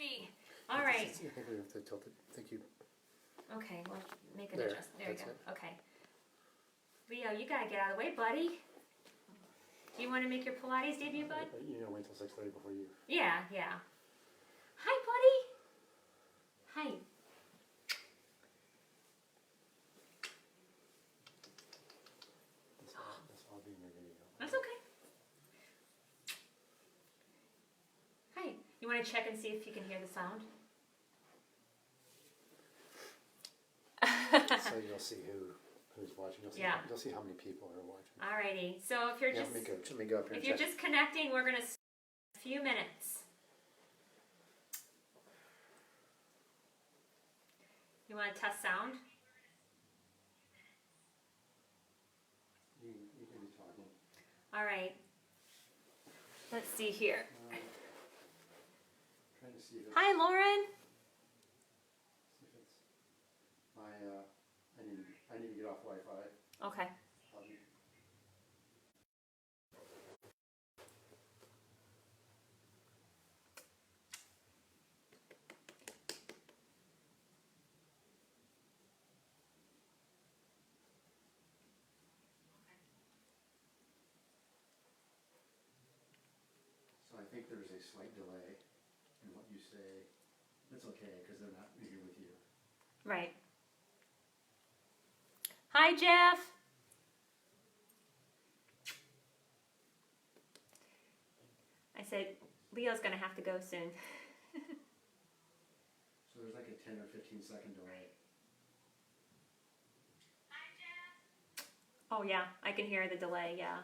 Alrighty. All right. I think we have to tilt it. Thank you. Okay, well, make an There, adjustment. There you that's go. it. Okay. Leo, you gotta get out of the way, buddy. Do you want to make your Pilates debut, bud? You know, wait till 6:30 before you. Yeah, yeah. Hi, buddy. Hi. That's all being your video. That's okay. Hi. You want to check and see if you can hear the sound? So you'll see who's watching. You'll see, Yeah. You'll see how many people are watching. Alrighty. So if you're Yeah, just let me go up here if and you're check. just connecting, we're gonna a few minutes. You want to test sound? You can be talking. All right. Let's see here. Trying to see if it's, Hi, Lauren. see if it's my. I need to get off Wi-Fi. Okay. So I think there's a slight delay in what you say. That's okay because they're not here with you. Right. Hi, Jeff. I said, Leo's going to have to go soon. So there's like a 10 or 15 second delay. Oh, yeah. I can hear the delay, yeah.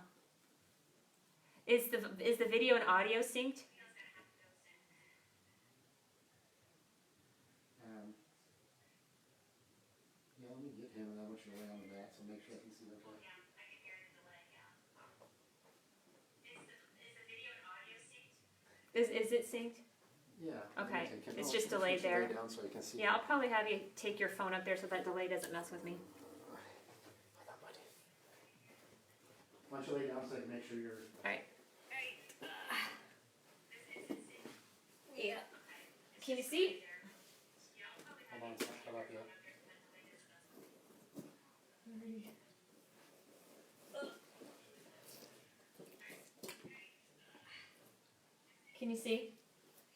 Is the video and audio synced? Yeah, let me get him and I'm going to lay on the mat so make sure I can see that. Okay. Is it synced? Yeah. Okay. Take him. It's Oh, just you delayed should there. lay down so I can see. Yeah, I'll probably have you take your phone up there so that delay doesn't mess with me. Why don't you lay down so I can make sure you're. All right. Yeah. Can you see? Hold on a second. How about that? Can you see?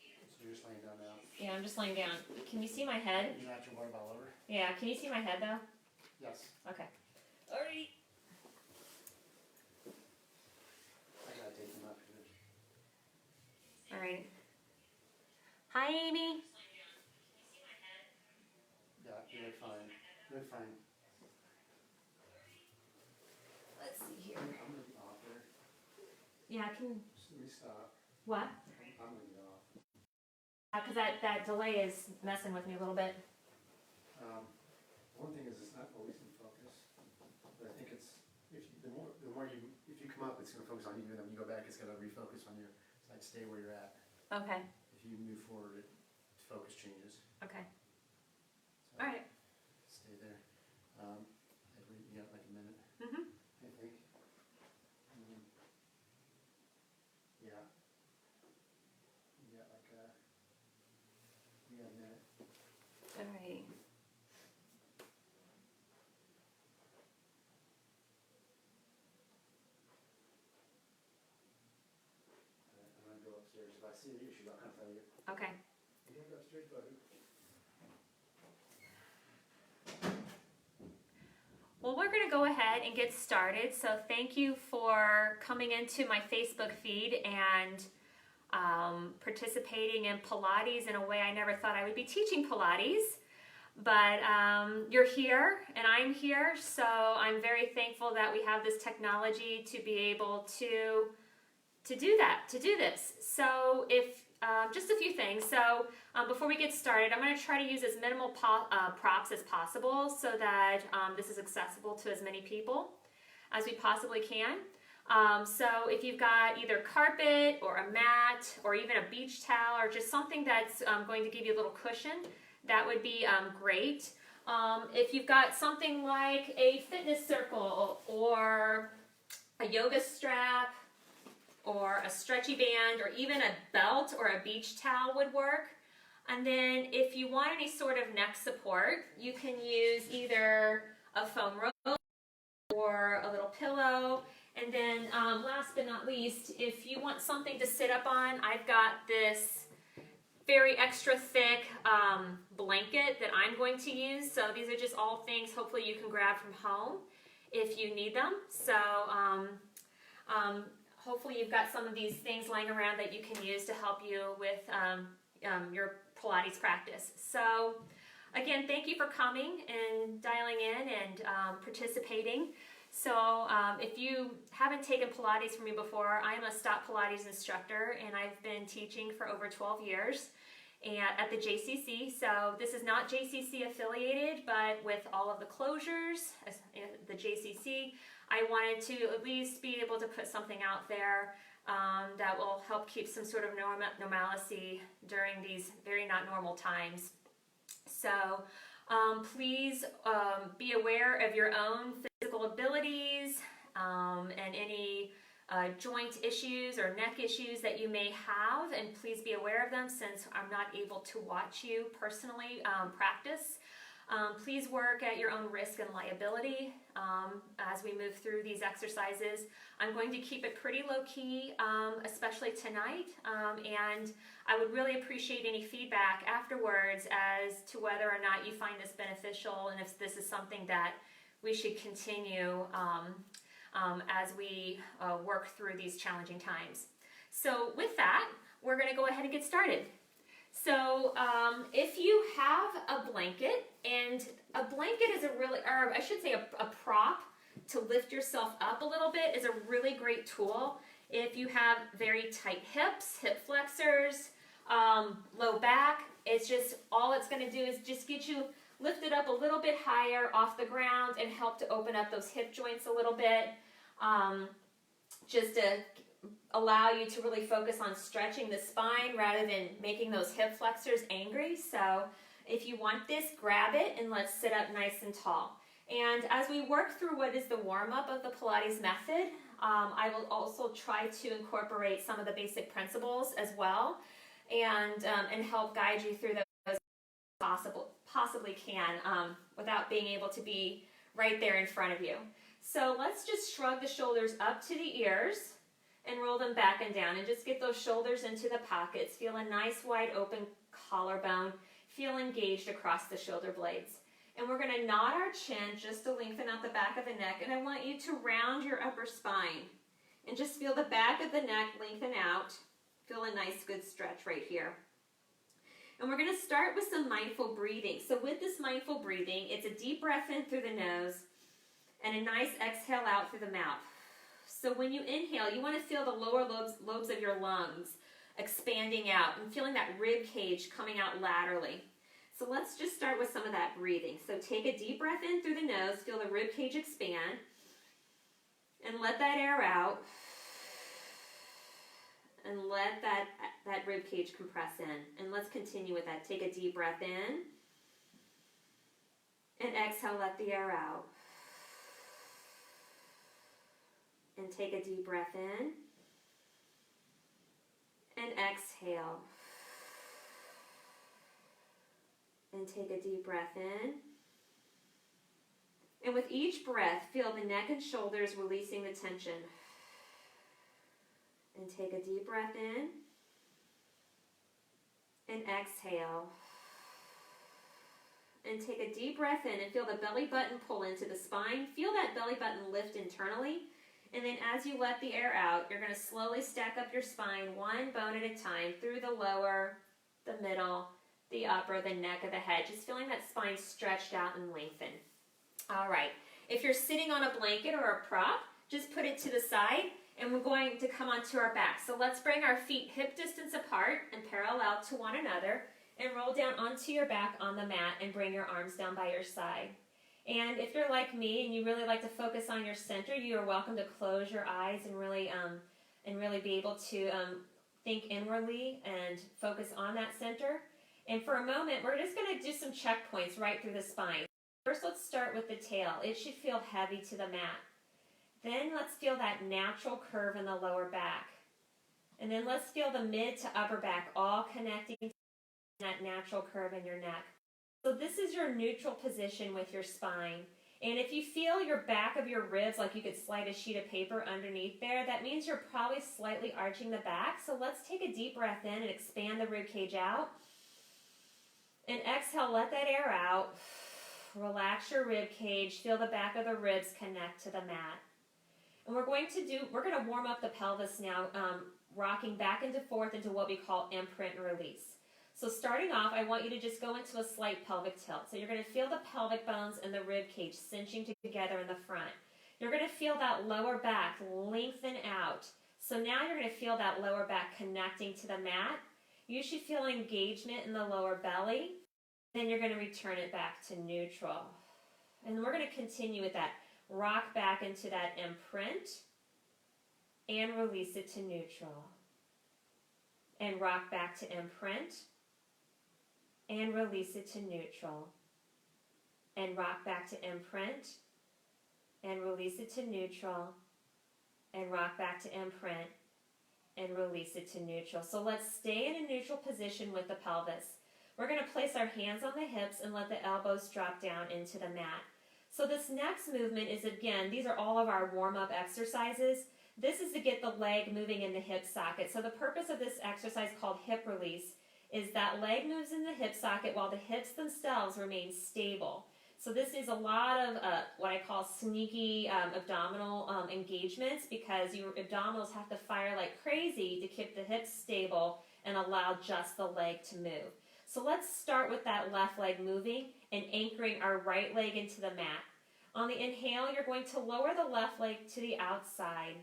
So you're just laying down now. Yeah, I'm just laying down. Can you see my head? You got your water bottle over? Yeah, can you see my head though? Yes. Okay. Alright. I gotta take him up here. Alright. Hi, Amy. Yeah, you're fine. You're fine. Let's see here. I'm gonna be off there. Yeah, I can. Just let me stop. What? I'm gonna be off. Because that delay is messing with me a little bit. One thing is it's not always in focus, but I think it's the more you if you come up, it's gonna focus on you, and then when you go back, it's gonna refocus on you. So I'd stay where you're at. Okay. If you move forward, focus changes. Okay. So All right. stay there. You got like a minute, Mhm. I think. Yeah. You got like a minute. Alright. I'm gonna go upstairs. If I see the issue, I'll come tell you. Okay. You gotta go upstairs, buddy. Well, we're going to go ahead and get started. So thank you for coming into my Facebook feed and participating in Pilates in a way I never thought I would be teaching Pilates. But you're here and I'm here, so I'm very thankful that we have this technology to be able to do this. So if just a few things. So before we get started, I'm going to try to use as minimal props as possible so that this is accessible to as many people as we possibly can. So if you've got either carpet or a mat or even a beach towel or just something that's going to give you a little cushion, that would be great. If you've got something like a fitness circle or a yoga strap or a stretchy band or even a belt or a beach towel would work. And then if you want any sort of neck support, you can use either a foam roll or a little pillow. And then last but not least, if you want something to sit up on, I've got this very extra thick blanket that I'm going to use. So these are just all things hopefully you can grab from home if you need them. So hopefully you've got some of these things laying around that you can use to help you with your Pilates practice. So again, thank you for coming and dialing in and participating. So if you haven't taken Pilates from me before, I am a Stop Pilates instructor, and I've been teaching for over 12 years at the JCC. So this is not JCC affiliated, but with all of the closures, the JCC, I wanted to at least be able to put something out there that will help keep some sort of normalcy during these very not normal times. So please be aware of your own physical abilities and any joint issues or neck issues that you may have, and please be aware of them since I'm not able to watch you personally practice. Please work at your own risk and liability as we move through these exercises. I'm going to keep it pretty low-key, especially tonight, and I would really appreciate any feedback afterwards as to whether or not you find this beneficial and if this is something that we should continue as we work through these challenging times. So with that, we're going to go ahead and get started. So if you have a blanket, and a blanket is a really, or I should say a prop to lift yourself up a little bit is a really great tool. If you have very tight hips, hip flexors, low back, it's just, all it's going to do is just get you lifted up a little bit higher off the ground and help to open up those hip joints a little bit, just to allow you to really focus on stretching the spine rather than making those hip flexors angry. So if you want this, grab it and let's sit up nice and tall. And as we work through what is the warm-up of the Pilates method, I will also try to incorporate some of the basic principles as well, and help guide you through those possibly can without being able to be right there in front of you. So let's just shrug the shoulders up to the ears and roll them back and down, and just get those shoulders into the pockets. Feel a nice wide open collarbone. Feel engaged across the shoulder blades. And we're going to nod our chin just to lengthen out the back of the neck, and I want you to round your upper spine and just feel the back of the neck lengthen out. Feel a nice good stretch right here. And we're going to start with some mindful breathing. So with this mindful breathing, it's a deep breath in through the nose and a nice exhale out through the mouth. So when you inhale, you want to feel the lower lobes of your lungs expanding out and feeling that rib cage coming out laterally. So let's just start with some of that breathing. So take a deep breath in through the nose, feel the rib cage expand, and let that air out. And let that rib cage compress in. And let's continue with that. Take a deep breath in, and exhale, let the air out. And take a deep breath in, and exhale. And take a deep breath in. And with each breath, feel the neck and shoulders releasing the tension. And take a deep breath in, and exhale. And take a deep breath in and feel the belly button pull into the spine. Feel that belly button lift internally. And then as you let the air out, you're going to slowly stack up your spine one bone at a time through the lower, the middle, the upper, the neck of the head. Just feeling that spine stretched out and lengthen. All right. If you're sitting on a blanket or a prop, just put it to the side, and we're going to come onto our back. So let's bring our feet hip distance apart and parallel to one another, and roll down onto your back on the mat and bring your arms down by your side. And if you're like me and you really like to focus on your center, you are welcome to close your eyes and really be able to think inwardly and focus on that center. And for a moment, we're just going to do some checkpoints right through the spine. First, let's start with the tail. It should feel heavy to the mat. Then let's feel that natural curve in the lower back. And then let's feel the mid to upper back all connecting that natural curve in your neck. So this is your neutral position with your spine. And if you feel your back of your ribs, like you could slide a sheet of paper underneath there, that means you're probably slightly arching the back. So let's take a deep breath in and expand the rib cage out. And exhale, let that air out. Relax your rib cage. Feel the back of the ribs connect to the mat. And we're going to warm up the pelvis now, rocking back and forth into what we call imprint and release. So starting off, I want you to just go into a slight pelvic tilt. So you're going to feel the pelvic bones and the rib cage cinching together in the front. You're going to feel that lower back lengthen out. So now you're going to feel that lower back connecting to the mat. You should feel engagement in the lower belly. Then you're going to return it back to neutral. And we're going to continue with that. Rock back into that imprint and release it to neutral. And rock back to imprint and release it to neutral. And rock back to imprint and release it to neutral. And rock back to imprint and release it to neutral. So let's stay in a neutral position with the pelvis. We're going to place our hands on the hips and let the elbows drop down into the mat. So this next movement is, again, these are all of our warm-up exercises. This is to get the leg moving in the hip socket. So the purpose of this exercise, called hip release, is that leg moves in the hip socket while the hips themselves remain stable. So this is a lot of what I call sneaky abdominal engagements, because your abdominals have to fire like crazy to keep the hips stable and allow just the leg to move. So let's start with that left leg moving and anchoring our right leg into the mat. On the inhale, you're going to lower the left leg to the outside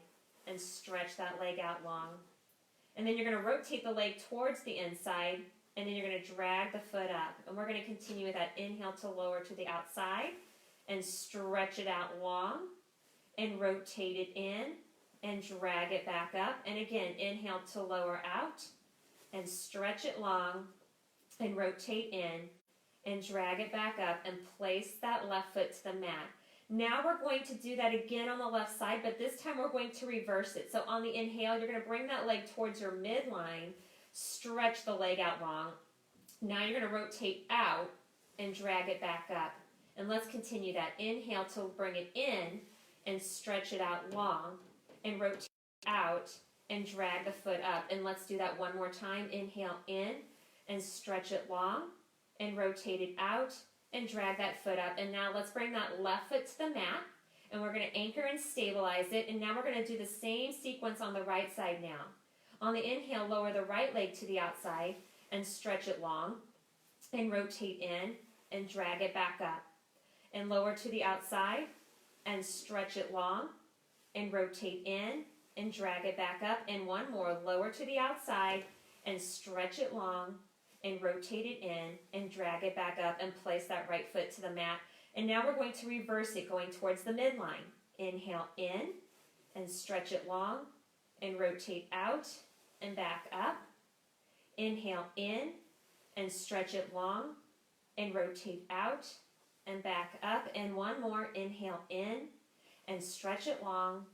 and stretch that leg out long. And then you're going to rotate the leg towards the inside, and then you're going to drag the foot up. And we're going to continue with that inhale to lower to the outside and stretch it out long and rotate it in and drag it back up. And again, inhale to lower out and stretch it long and rotate in and drag it back up and place that left foot to the mat. Now we're going to do that again on the left side, but this time we're going to reverse it. So on the inhale, you're going to bring that leg towards your midline, stretch the leg out long. Now you're going to rotate out and drag it back up. And let's continue that. Inhale to bring it in and stretch it out long and rotate out and drag the foot up. And let's do that one more time. Inhale in and stretch it long and rotate it out and drag that foot up. And now let's bring that left foot to the mat, and we're going to anchor and stabilize it. And now we're going to do the same sequence on the right side now. On the inhale, lower the right leg to the outside and stretch it long and rotate in and drag it back up. And lower to the outside and stretch it long and rotate in and drag it back up. And one more, lower to the outside and stretch it long and rotate it in and drag it back up and place that right foot to the mat. And now we're going to reverse it, going towards the midline. Inhale in and stretch it long and rotate out and back up. Inhale in and stretch it long and rotate out and back up. And one more, inhale in and stretch it long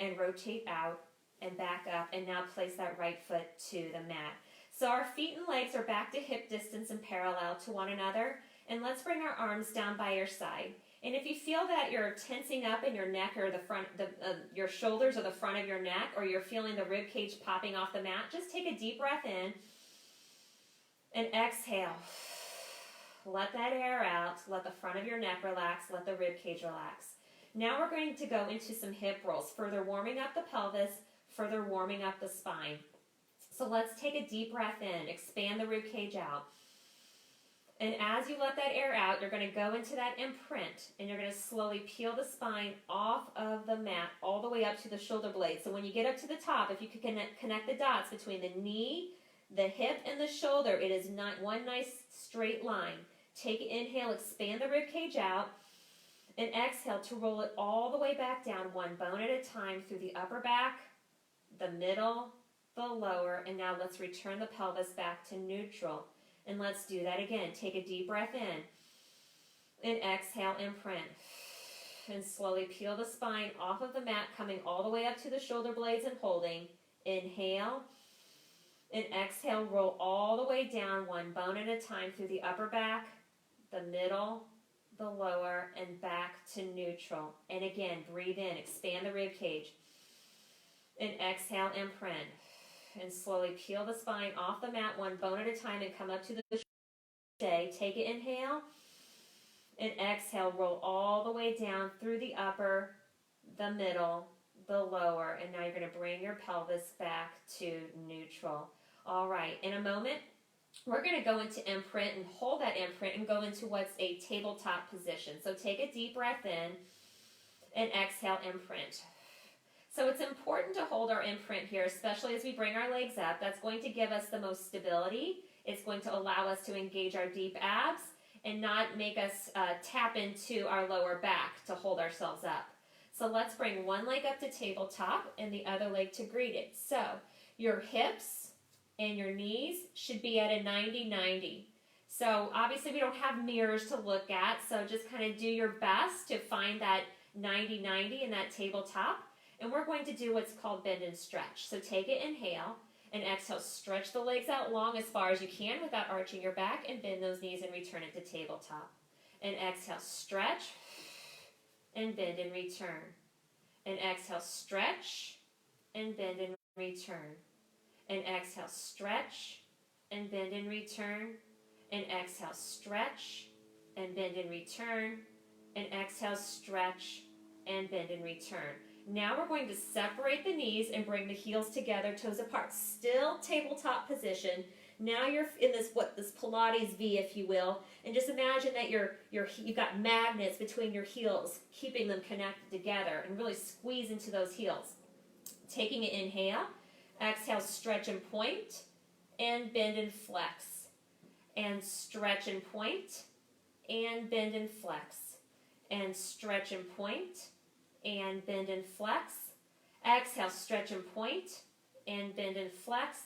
and rotate out and back up. And now place that right foot to the mat. So our feet and legs are back to hip distance and parallel to one another. And let's bring our arms down by your side. And if you feel that you're tensing up in your neck or the front, your shoulders or the front of your neck, or you're feeling the rib cage popping off the mat, just take a deep breath in and exhale. Let that air out. Let the front of your neck relax. Let the rib cage relax. Now we're going to go into some hip rolls, further warming up the pelvis, further warming up the spine. So let's take a deep breath in, expand the rib cage out. And as you let that air out, you're going to go into that imprint, and you're going to slowly peel the spine off of the mat all the way up to the shoulder blade. So when you get up to the top, if you could connect the dots between the knee, the hip, and the shoulder, it is not one nice straight line. Take an inhale, expand the rib cage out, and exhale to roll it all the way back down, one bone at a time, through the upper back, the middle, the lower, and now let's return the pelvis back to neutral. And let's do that again. Take a deep breath in and exhale, imprint. And slowly peel the spine off of the mat, coming all the way up to the shoulder blades and holding. Inhale And exhale, roll all the way down, one bone at a time, through the upper back, the middle, the lower, and back to neutral. And again, breathe in, expand the rib cage. And exhale, imprint. And slowly peel the spine off the mat, one bone at a time, and come up to the day. Take an inhale. And exhale, roll all the way down through the upper, the middle, the lower. And now you're going to bring your pelvis back to neutral. All right, in a moment, we're going to go into imprint and hold that imprint and go into what's a tabletop position. So take a deep breath in and exhale, imprint. So it's important to hold our imprint here, especially as we bring our legs up. That's going to give us the most stability. It's going to allow us to engage our deep abs and not make us tap into our lower back to hold ourselves up. So let's bring one leg up to tabletop and the other leg to greeted. So your hips and your knees should be at a 90-90. So obviously we don't have mirrors to look at, so just kind of do your best to find that 90-90 in that tabletop. And we're going to do what's called bend and stretch. So take an inhale and exhale, stretch the legs out long as far as you can without arching your back, and bend those knees and return it to tabletop. And exhale, stretch and bend and return. And exhale, stretch and bend and return. And exhale, stretch and bend and return. And exhale, stretch and bend and return. And exhale, stretch and bend and return. Now we're going to separate the knees and bring the heels together, toes apart. Still tabletop position. Now you're in this Pilates V, if you will, and just imagine that you've got magnets between your heels, keeping them connected together, and really squeeze into those heels. Taking an inhale, exhale, stretch and point, and bend and flex, and stretch and point, and bend and flex, and stretch and point, and bend and flex. Exhale, stretch and point, and bend and flex,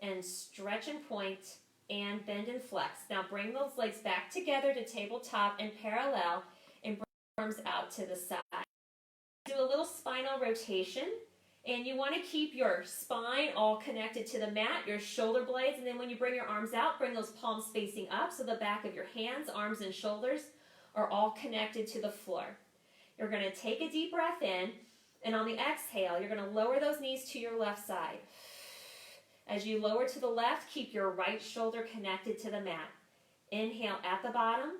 and stretch and point, and bend and flex. Now bring those legs back together to tabletop and parallel, and bring the arms out to the side. Do a little spinal rotation, and you want to keep your spine all connected to the mat, your shoulder blades, and then when you bring your arms out, bring those palms facing up so the back of your hands, arms, and shoulders are all connected to the floor. You're going to take a deep breath in, and on the exhale, you're going to lower those knees to your left side. As you lower to the left, keep your right shoulder connected to the mat. Inhale at the bottom,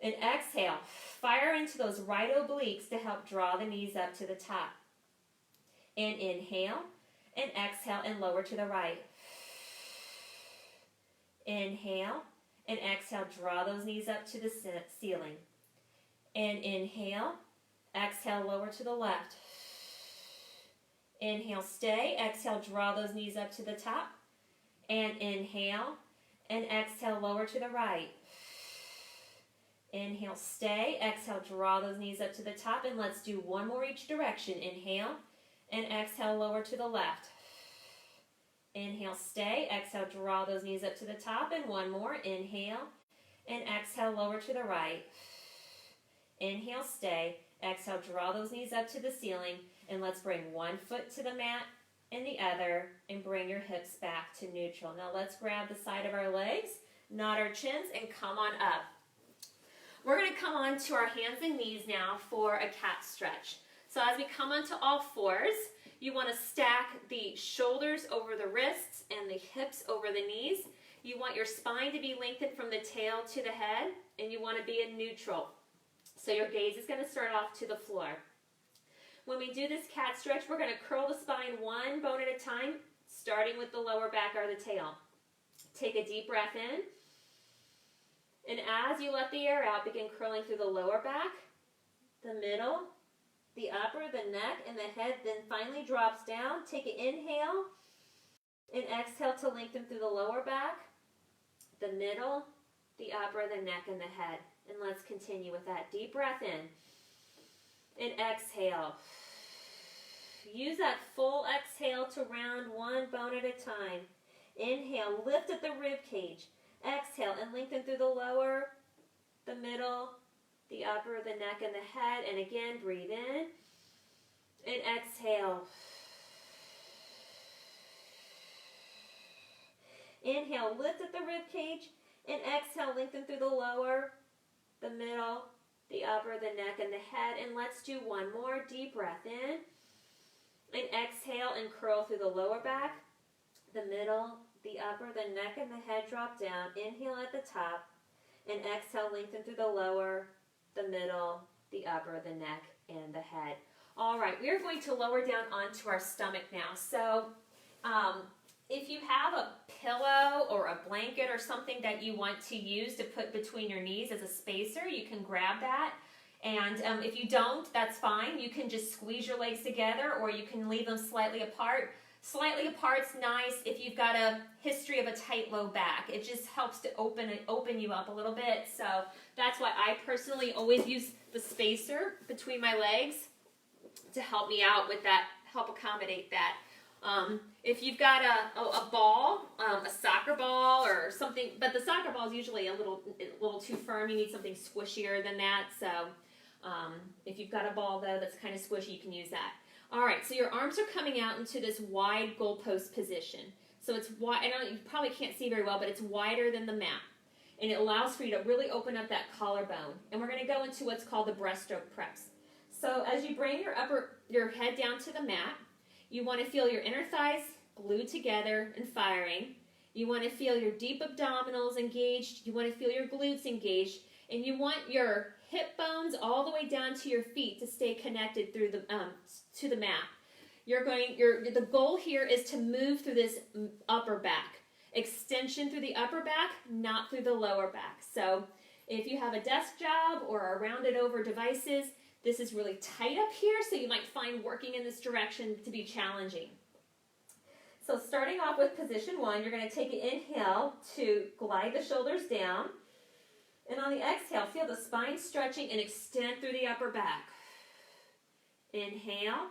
and exhale. Fire into those right obliques to help draw the knees up to the top. And inhale, and exhale, and lower to the right. Inhale, and exhale, draw those knees up to the ceiling. And inhale, exhale, lower to the left. Inhale, stay, exhale, draw those knees up to the top. And inhale, and exhale, lower to the right. Inhale, stay, exhale, draw those knees up to the top, and let's do one more each direction. Inhale, and exhale, lower to the left. Inhale, stay, exhale, draw those knees up to the top, and one more. Inhale, and exhale, lower to the right. Inhale, stay, exhale, draw those knees up to the ceiling, and let's bring one foot to the mat and the other, and bring your hips back to neutral. Now let's grab the side of our legs, nod our chins, and come on up. We're going to come on to our hands and knees now for a cat stretch. So as we come onto all fours, you want to stack the shoulders over the wrists and the hips over the knees. You want your spine to be lengthened from the tail to the head, and you want to be in neutral. So your gaze is going to start off to the floor. When we do this cat stretch, we're going to curl the spine one bone at a time, starting with the lower back or the tail. Take a deep breath in. And as you let the air out, begin curling through the lower back, the middle, the upper, the neck, and the head, then finally drops down. Take an inhale and exhale to lengthen through the lower back, the middle, the upper, the neck, and the head. And let's continue with that. Deep breath in and exhale. Use that full exhale to round one bone at a time. Inhale, lift at the rib cage. Exhale and lengthen through the lower, the middle, the upper, the neck, and the head. And again, breathe in and exhale. Inhale, lift at the rib cage, and exhale, lengthen through the lower, the middle, the upper, the neck, and the head. And let's do one more. Deep breath in, and exhale and curl through the lower back, the middle, the upper, the neck, and the head drop down. Inhale at the top, and exhale, lengthen through the lower, the middle, the upper, the neck, and the head. All right, we are going to lower down onto our stomach now. So if you have a pillow or a blanket or something that you want to use to put between your knees as a spacer, you can grab that. And if you don't, that's fine. You can just squeeze your legs together, or you can leave them slightly apart. Slightly apart's nice if you've got a history of a tight low back. It just helps to open you up a little bit. So that's why I personally always use the spacer between my legs to help me out with that, help accommodate that. If you've got a ball, a soccer ball or something, but the soccer ball is usually a little too firm. You need something squishier than that. So if you've got a ball though that's kind of squishy, you can use that. All right, so your arms are coming out into this wide goalpost position. So it's wide. I know you probably can't see very well, but it's wider than the mat. And it allows for you to really open up that collarbone. And we're going to go into what's called the breaststroke press. So as you bring your head down to the mat, you want to feel your inner thighs glued together and firing. You want to feel your deep abdominals engaged. You want to feel your glutes engaged. And you want your hip bones all the way down to your feet to stay connected through the to the mat. The goal here is to move through this upper back. Extension through the upper back, not through the lower back. So if you have a desk job or are rounded over devices, this is really tight up here, so you might find working in this direction to be challenging. So starting off with position 1, you're going to take an inhale to glide the shoulders down. And on the exhale, feel the spine stretching and extend through the upper back. Inhale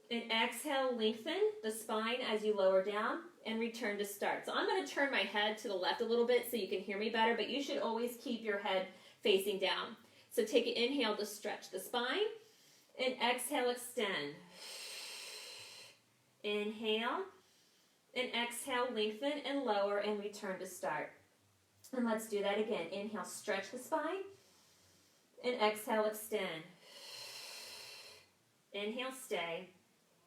and exhale, lengthen the spine as you lower down and return to start. So I'm going to turn my head to the left a little bit so you can hear me better, but you should always keep your head facing down. So take an inhale to stretch the spine and exhale, extend. Inhale and exhale, lengthen and lower and return to start. And let's do that again. Inhale, stretch the spine and exhale, extend. Inhale, stay.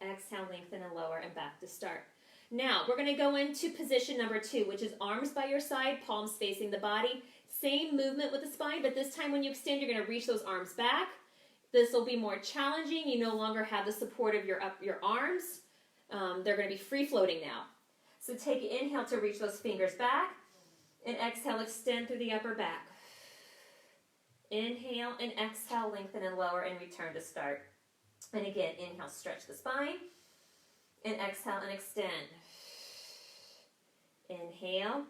Exhale, lengthen and lower and back to start. Now, we're going to go into position number 2, which is arms by your side, palms facing the body. Same movement with the spine, but this time when you extend, you're going to reach those arms back. This will be more challenging. You no longer have the support of your arms. They're going to be free-floating now. So take an inhale to reach those fingers back, and exhale, extend through the upper back. Inhale and exhale, lengthen and lower, and return to start. And again, inhale, stretch the spine, and exhale and extend. Inhale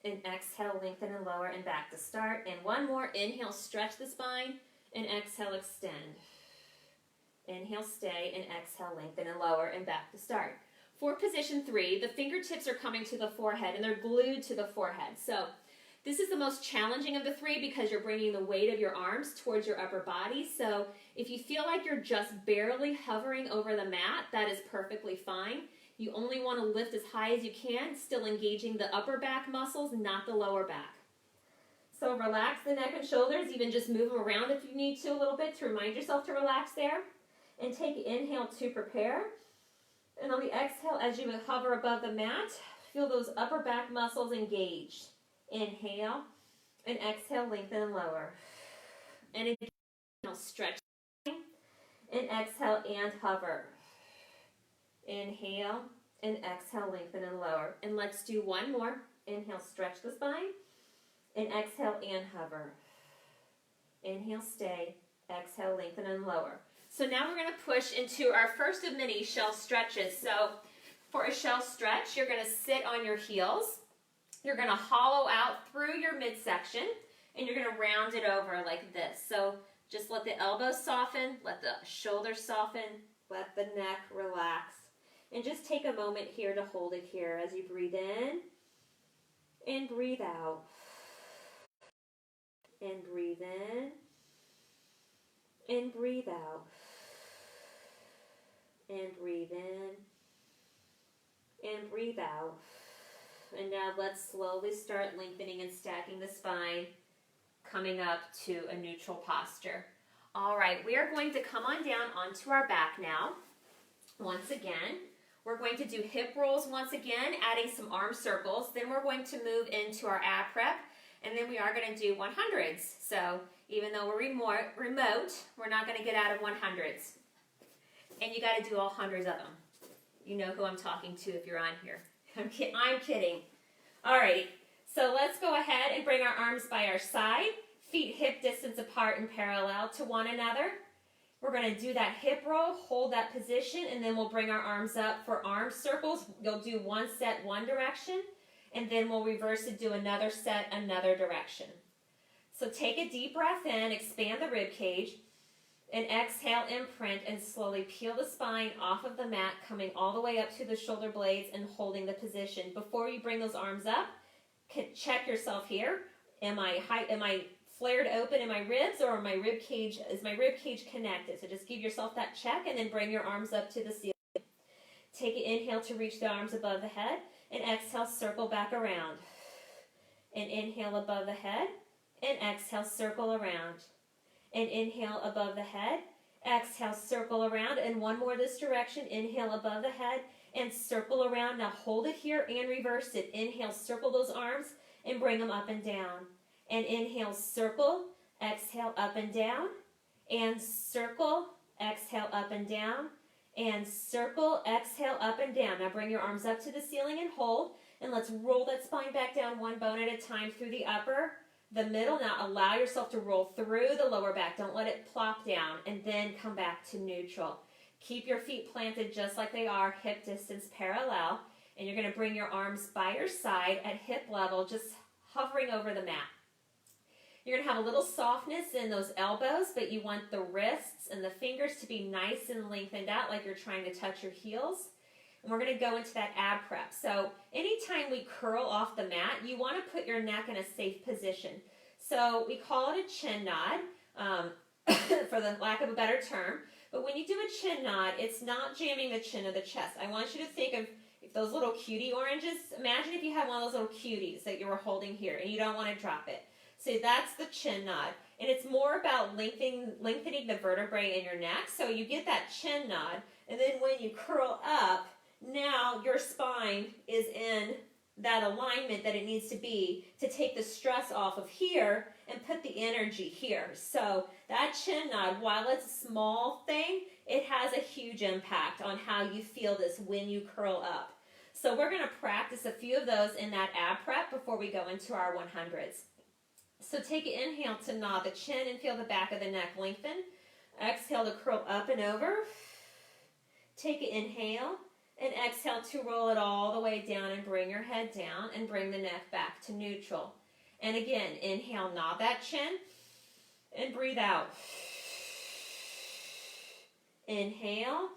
and exhale, lengthen and lower, and back to start. And one more, inhale, stretch the spine, and exhale, extend. Inhale, stay, and exhale, lengthen and lower, and back to start. For position 3, the fingertips are coming to the forehead, and they're glued to the forehead. So this is the most challenging of the 3 because you're bringing the weight of your arms towards your upper body. So if you feel like you're just barely hovering over the mat, that is perfectly fine. You only want to lift as high as you can, still engaging the upper back muscles, not the lower back. So relax the neck and shoulders, even just move them around if you need to a little bit to remind yourself to relax there. And take an inhale to prepare. And on the exhale, as you hover above the mat, feel those upper back muscles engaged. Inhale and exhale, lengthen and lower. And again, stretch and exhale and hover. Inhale and exhale, lengthen and lower. And let's do one more. Inhale, stretch the spine, and exhale and hover. Inhale, stay, exhale, lengthen and lower. So now we're going to push into our first of many shell stretches. So for a shell stretch, you're going to sit on your heels. You're going to hollow out through your midsection, and you're going to round it over like this. So just let the elbows soften, let the shoulders soften, let the neck relax. And just take a moment here to hold it here as you breathe in and breathe out. And breathe in and breathe out. And breathe in and breathe out. And now let's slowly start lengthening and stacking the spine, coming up to a neutral posture. All right, we are going to come on down onto our back now. Once again, we're going to do hip rolls once again, adding some arm circles. Then we're going to move into our ab prep, and then we are going to do 100s. So even though we're remote, we're not going to get out of 100s. And you got to do all hundreds of them. You know who I'm talking to if you're on here. I'm kidding. All right, so let's go ahead and bring our arms by our side, feet hip distance apart and parallel to one another. We're going to do that hip roll, hold that position, and then we'll bring our arms up for arm circles. You'll do one set one direction, and then we'll reverse and do another set another direction. So take a deep breath in, expand the rib cage, and exhale, imprint, and slowly peel the spine off of the mat, coming all the way up to the shoulder blades and holding the position. Before you bring those arms up, check yourself here. Am I flared open in my ribs, or is my rib cage connected? So just give yourself that check and then bring your arms up to the ceiling. Take an inhale to reach the arms above the head, and exhale, circle back around. And inhale above the head, and exhale, circle around. And inhale above the head, exhale, circle around, and one more this direction. Inhale above the head and circle around. Now hold it here and reverse it. Inhale, circle those arms and bring them up and down. And inhale, circle, exhale, up and down, and circle, exhale, up and down, and circle, exhale, up and down. Now bring your arms up to the ceiling and hold, and let's roll that spine back down one bone at a time through the upper, the middle. Now allow yourself to roll through the lower back. Don't let it plop down, and then come back to neutral. Keep your feet planted just like they are, hip distance parallel, and you're going to bring your arms by your side at hip level, just hovering over the mat. You're going to have a little softness in those elbows, but you want the wrists and the fingers to be nice and lengthened out like you're trying to touch your heels. And we're going to go into that ab prep. So anytime we curl off the mat, you want to put your neck in a safe position. So we call it a chin nod, for the lack of a better term. But when you do a chin nod, it's not jamming the chin of the chest. I want you to think of those little cutie oranges. Imagine if you had one of those little cuties that you were holding here and you don't want to drop it. So that's the chin nod. And it's more about lengthening the vertebrae in your neck. So you get that chin nod, and then when you curl up, now your spine is in that alignment that it needs to be to take the stress off of here and put the energy here. So that chin nod, while it's a small thing, it has a huge impact on how you feel this when you curl up. So we're going to practice a few of those in that ab prep before we go into our 100s. So take an inhale to nod the chin and feel the back of the neck lengthen. Exhale to curl up and over. Take an inhale and exhale to roll it all the way down and bring your head down and bring the neck back to neutral. And again, inhale, nod that chin and breathe out. Inhale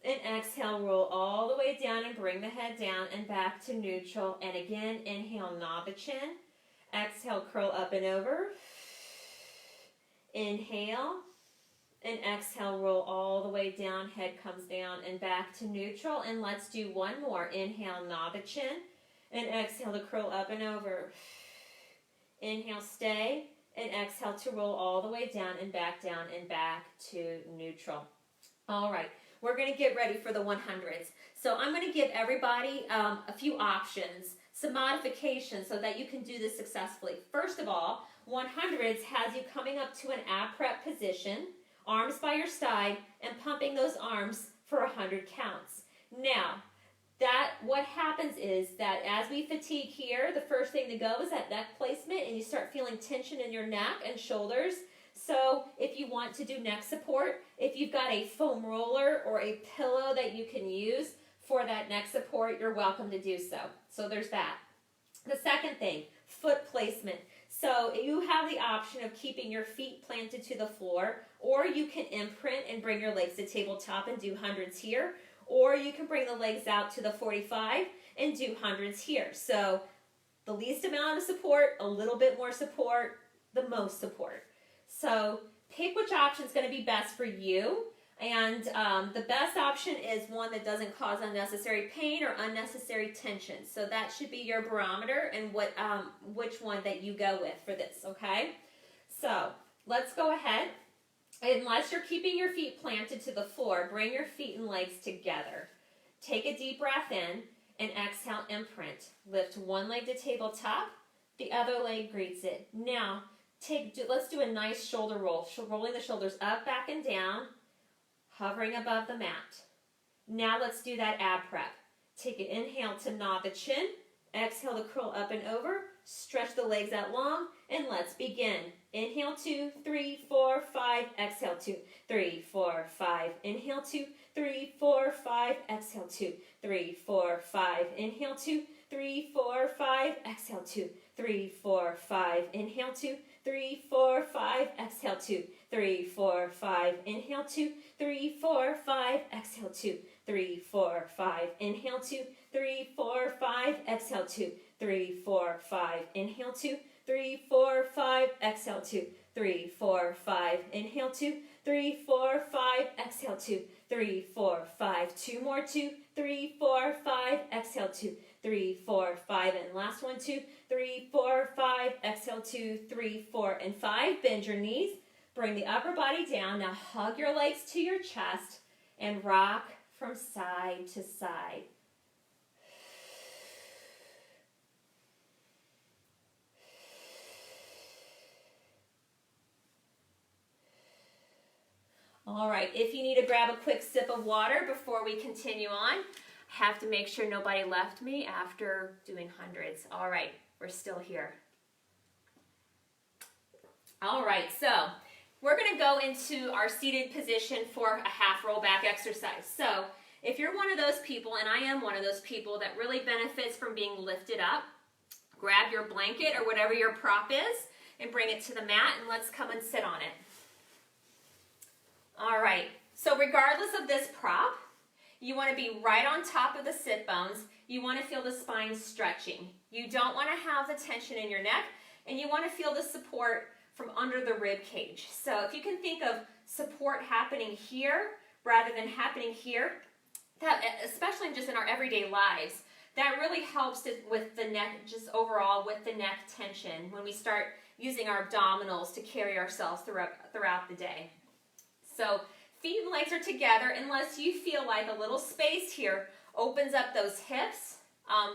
and exhale, roll all the way down and bring the head down and back to neutral. And again, inhale, nod the chin. Exhale, curl up and over. Inhale and exhale, roll all the way down, head comes down and back to neutral. And let's do one more. Inhale, nod the chin, and exhale to curl up and over. Inhale, stay, and exhale to roll all the way down and back to neutral. All right, we're going to get ready for the 100s. So I'm going to give everybody a few options, some modifications so that you can do this successfully. First of all, 100s has you coming up to an ab prep position, arms by your side, and pumping those arms for 100 counts. Now, what happens is that as we fatigue here, the first thing to go is that neck placement, and you start feeling tension in your neck and shoulders. So if you want to do neck support, if you've got a foam roller or a pillow that you can use for that neck support, you're welcome to do so. So there's that. The second thing, foot placement. So you have the option of keeping your feet planted to the floor, or you can imprint and bring your legs to tabletop and do hundreds here, or you can bring the legs out to the 45 and do hundreds here. So the least amount of support, a little bit more support, the most support. So pick which option is going to be best for you. And the best option is one that doesn't cause unnecessary pain or unnecessary tension. So that should be your barometer and which one that you go with for this, okay? So let's go ahead. Unless you're keeping your feet planted to the floor, bring your feet and legs together. Take a deep breath in and exhale, imprint. Lift one leg to tabletop, the other leg greets it. Now, let's do a nice shoulder roll, rolling the shoulders up, back, and down, hovering above the mat. Now let's do that ab prep. Take an inhale to nod the chin, exhale to curl up and over, stretch the legs out long, and let's begin. Inhale 2, 3, 4, 5, exhale 2, 3, 4, 5, inhale 2, 3, 4, 5, exhale 2, 3, 4, 5, inhale 2, 3, 4, 5, exhale 2, 3, 4, 5, inhale 2, 3, 4, 5, exhale 2, 3, 4, 5, inhale 2, 3, 4, 5, exhale 2, 3, 4, 5, inhale 2, 3, 4, 5, exhale 2, 3, 4, 5, inhale 2, 3, 4, 5, exhale 2, 3, 4, 5, inhale 2, 3, 4, 5, exhale 2, 3, 4, 5, 2 more, 2, 3, 4, 5, exhale 2, 3, 4, 5, and last one, 2, 3, 4, 5, exhale 2, 3, 4, and 5. Bend your knees, bring the upper body down. Now hug your legs to your chest and rock from side to side. All right, if you need to grab a quick sip of water before we continue on, have to make sure nobody left me after doing hundreds. All right, we're still here. All right, so we're going to go into our seated position for a half roll back exercise. So if you're one of those people, and I am one of those people that really benefits from being lifted up, grab your blanket or whatever your prop is and bring it to the mat, and let's come and sit on it. All right, so regardless of this prop, you want to be right on top of the sit bones. You want to feel the spine stretching. You don't want to have the tension in your neck, and you want to feel the support from under the rib cage. So if you can think of support happening here rather than happening here, that, especially just in our everyday lives, that really helps with the neck, just overall with the neck tension when we start using our abdominals to carry ourselves throughout the day. So feet and legs are together unless you feel like a little space here opens up those hips.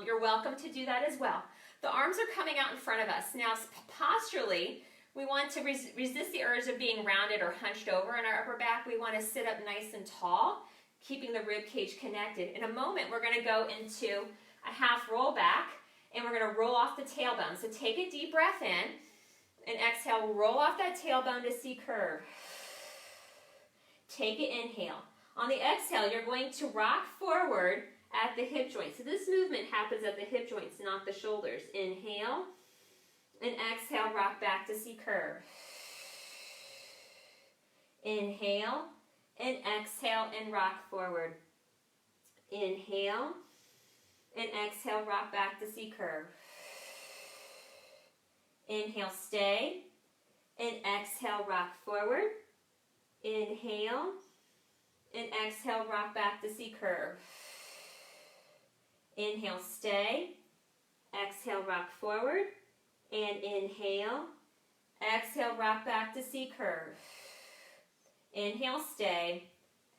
You're welcome to do that as well. The arms are coming out in front of us. Now posturally, we want to resist the urge of being rounded or hunched over in our upper back. We want to sit up nice and tall, keeping the rib cage connected. In a moment, we're going to go into a half roll back, and we're going to roll off the tailbone. So take a deep breath in, and exhale, roll off that tailbone to C curve. Take an inhale. On the exhale, you're going to rock forward at the hip joint. So this movement happens at the hip joints, not the shoulders. Inhale, and exhale, rock back to C curve. Inhale, and exhale, and rock forward. Inhale, and exhale, rock back to C curve. Inhale, stay, and exhale, rock forward. Inhale, and exhale, rock back to C curve. Inhale, stay, exhale, rock forward, and inhale, exhale, rock back to C curve. Inhale, stay,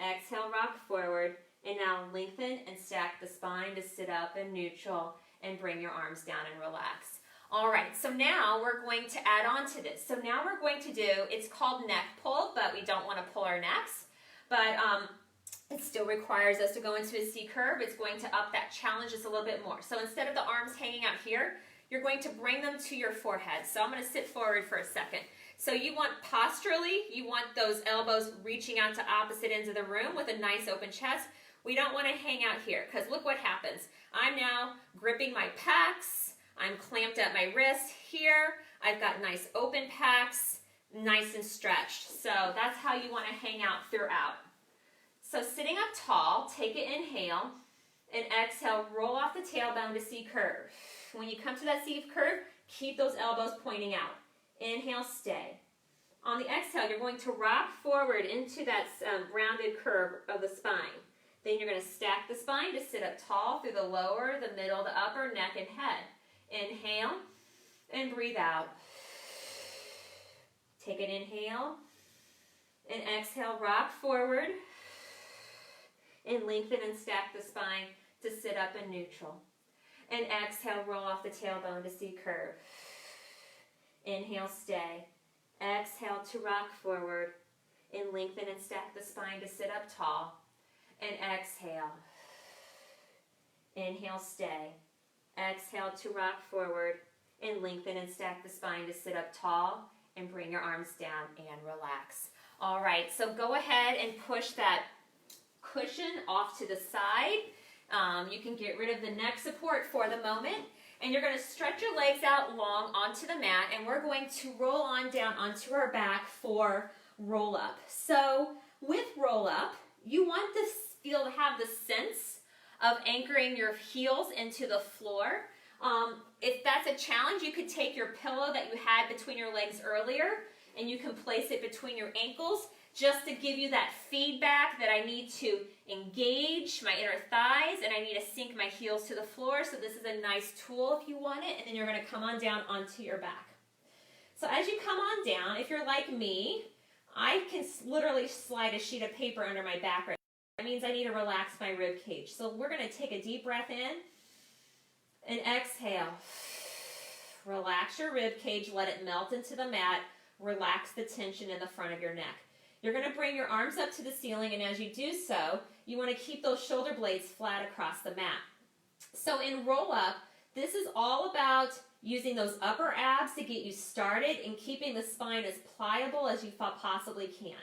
exhale, rock forward, and now lengthen and stack the spine to sit up in neutral and bring your arms down and relax. All right, so now we're going to add on to this. So now we're going to do, it's called neck pull, but we don't want to pull our necks. But it still requires us to go into a C curve. It's going to up that challenge just a little bit more. So instead of the arms hanging out here, you're going to bring them to your forehead. So I'm going to sit forward for a second. So you want posturally, you want those elbows reaching out to opposite ends of the room with a nice open chest. We don't want to hang out here because look what happens. I'm now gripping my pecs. I'm clamped at my wrist here. I've got nice open pecs, nice and stretched. So that's how you want to hang out throughout. So sitting up tall, take an inhale, and exhale, roll off the tailbone to C curve. When you come to that C curve, keep those elbows pointing out. Inhale, stay. On the exhale, you're going to rock forward into that rounded curve of the spine. Then you're going to stack the spine to sit up tall through the lower, the middle, the upper, neck, and head. Inhale and breathe out. Take an inhale and exhale, rock forward and lengthen and stack the spine to sit up in neutral. And exhale, roll off the tailbone to C curve. Inhale, stay. Exhale to rock forward and lengthen and stack the spine to sit up tall. And exhale. Inhale, stay. Exhale to rock forward and lengthen and stack the spine to sit up tall and bring your arms down and relax. All right, so go ahead and push that cushion off to the side. You can get rid of the neck support for the moment, and you're going to stretch your legs out long onto the mat, and we're going to roll on down onto our back for roll up. So with roll up, you want to have the sense of anchoring your heels into the floor. If that's a challenge, you could take your pillow that you had between your legs earlier and you can place it between your ankles just to give you that feedback that I need to engage my inner thighs and I need to sink my heels to the floor. So this is a nice tool if you want it, and then you're going to come on down onto your back. So as you come on down, if you're like me, I can literally slide a sheet of paper under my back right now. That means I need to relax my rib cage. So we're going to take a deep breath in and exhale. Relax your rib cage, let it melt into the mat. Relax the tension in the front of your neck. You're going to bring your arms up to the ceiling, and as you do so, you want to keep those shoulder blades flat across the mat. So in roll up, this is all about using those upper abs to get you started and keeping the spine as pliable as you possibly can.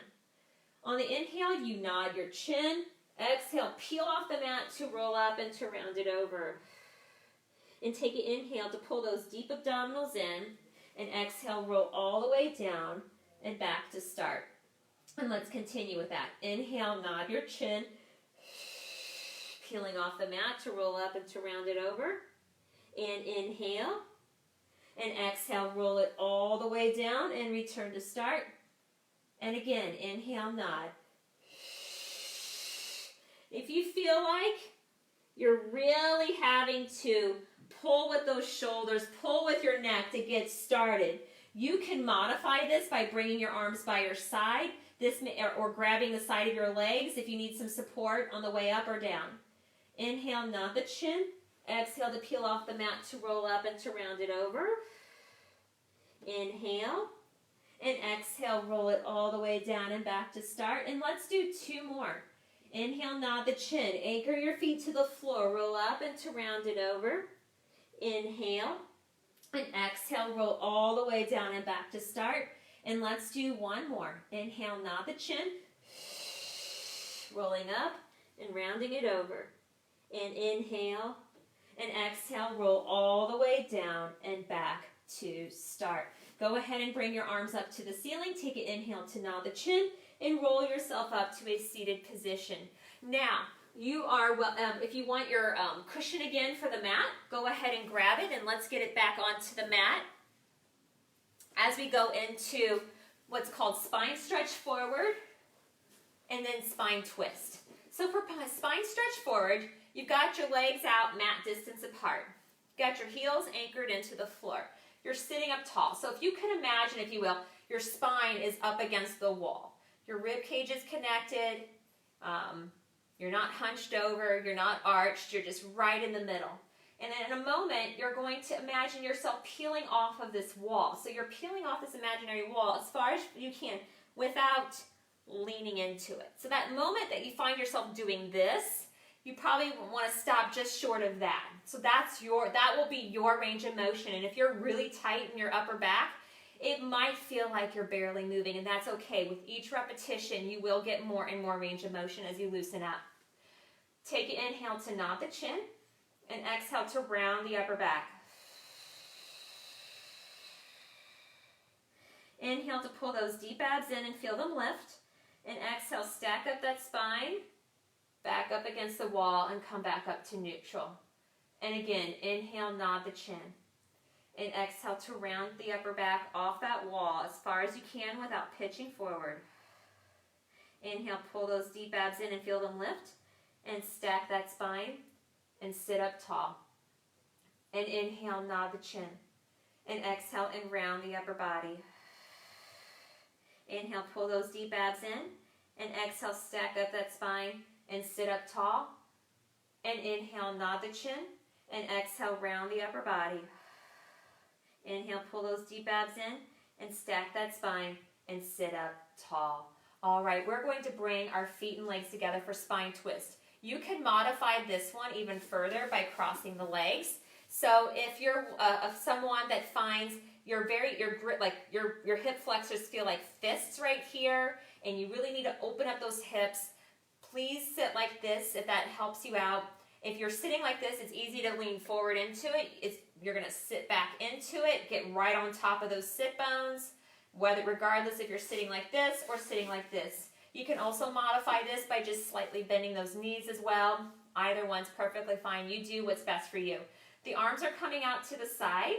On the inhale, you nod your chin. Exhale, peel off the mat to roll up and to round it over. And take an inhale to pull those deep abdominals in, and exhale, roll all the way down and back to start. And let's continue with that. Inhale, nod your chin, peeling off the mat to roll up and to round it over. And inhale, and exhale, roll it all the way down and return to start. And again, inhale, nod. If you feel like you're really having to pull with those shoulders, pull with your neck to get started, you can modify this by bringing your arms by your side, or grabbing the side of your legs if you need some support on the way up or down. Inhale, nod the chin. Exhale to peel off the mat to roll up and to round it over. Inhale. And exhale, roll it all the way down and back to start. And let's do two more. Inhale, nod the chin. Anchor your feet to the floor. Roll up and to round it over. Inhale. And exhale, roll all the way down and back to start. And let's do one more. Inhale, nod the chin. Rolling up and rounding it over. And inhale. And exhale, roll all the way down and back to start. Go ahead and bring your arms up to the ceiling. Take an inhale to nod the chin and roll yourself up to a seated position. Now, you are, if you want your cushion again for the mat, go ahead and grab it and let's get it back onto the mat as we go into what's called spine stretch forward and then spine twist. So for spine stretch forward, you've got your legs out mat distance apart. You've got your heels anchored into the floor. You're sitting up tall. So if you can imagine, if you will, your spine is up against the wall. Your rib cage is connected. You're not hunched over. You're not arched. You're just right in the middle. And then in a moment, you're going to imagine yourself peeling off of this wall. So you're peeling off this imaginary wall as far as you can without leaning into it. So that moment that you find yourself doing this, you probably want to stop just short of that. So that will be your range of motion. And if you're really tight in your upper back, it might feel like you're barely moving, and that's okay. With each repetition, you will get more and more range of motion as you loosen up. Take an inhale to nod the chin, and exhale to round the upper back. Inhale to pull those deep abs in and feel them lift. And exhale, stack up that spine, back up against the wall, and come back up to neutral. And again, inhale, nod the chin. And exhale to round the upper back off that wall as far as you can without pitching forward. Inhale, pull those deep abs in and feel them lift. And stack that spine and sit up tall. And inhale, nod the chin. And exhale and round the upper body. Inhale, pull those deep abs in. And exhale, stack up that spine and sit up tall. And inhale, nod the chin. And exhale, round the upper body. Inhale, pull those deep abs in and stack that spine and sit up tall. All right, we're going to bring our feet and legs together for spine twist. You can modify this one even further by crossing the legs. So if you're someone that finds your hip flexors feel like fists right here, and you really need to open up those hips, please sit like this if that helps you out. If you're sitting like this, it's easy to lean forward into it. You're going to sit back into it, get right on top of those sit bones, regardless if you're sitting like this or sitting like this. You can also modify this by just slightly bending those knees as well. Either one's perfectly fine. You do what's best for you. The arms are coming out to the side,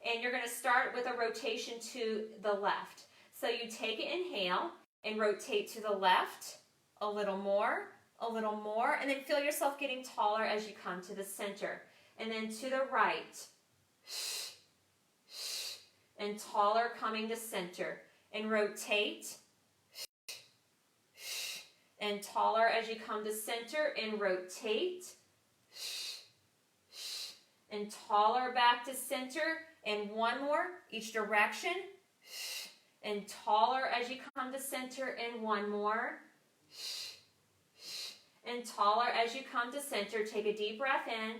and you're going to start with a rotation to the left. So you take an inhale and rotate to the left, a little more, and then feel yourself getting taller as you come to the center. And then to the right, and taller coming to center. And rotate, and taller as you come to center, and rotate, and taller back to center, and one more, each direction, and taller as you come to center, and one more, and taller as you come to center. Take a deep breath in,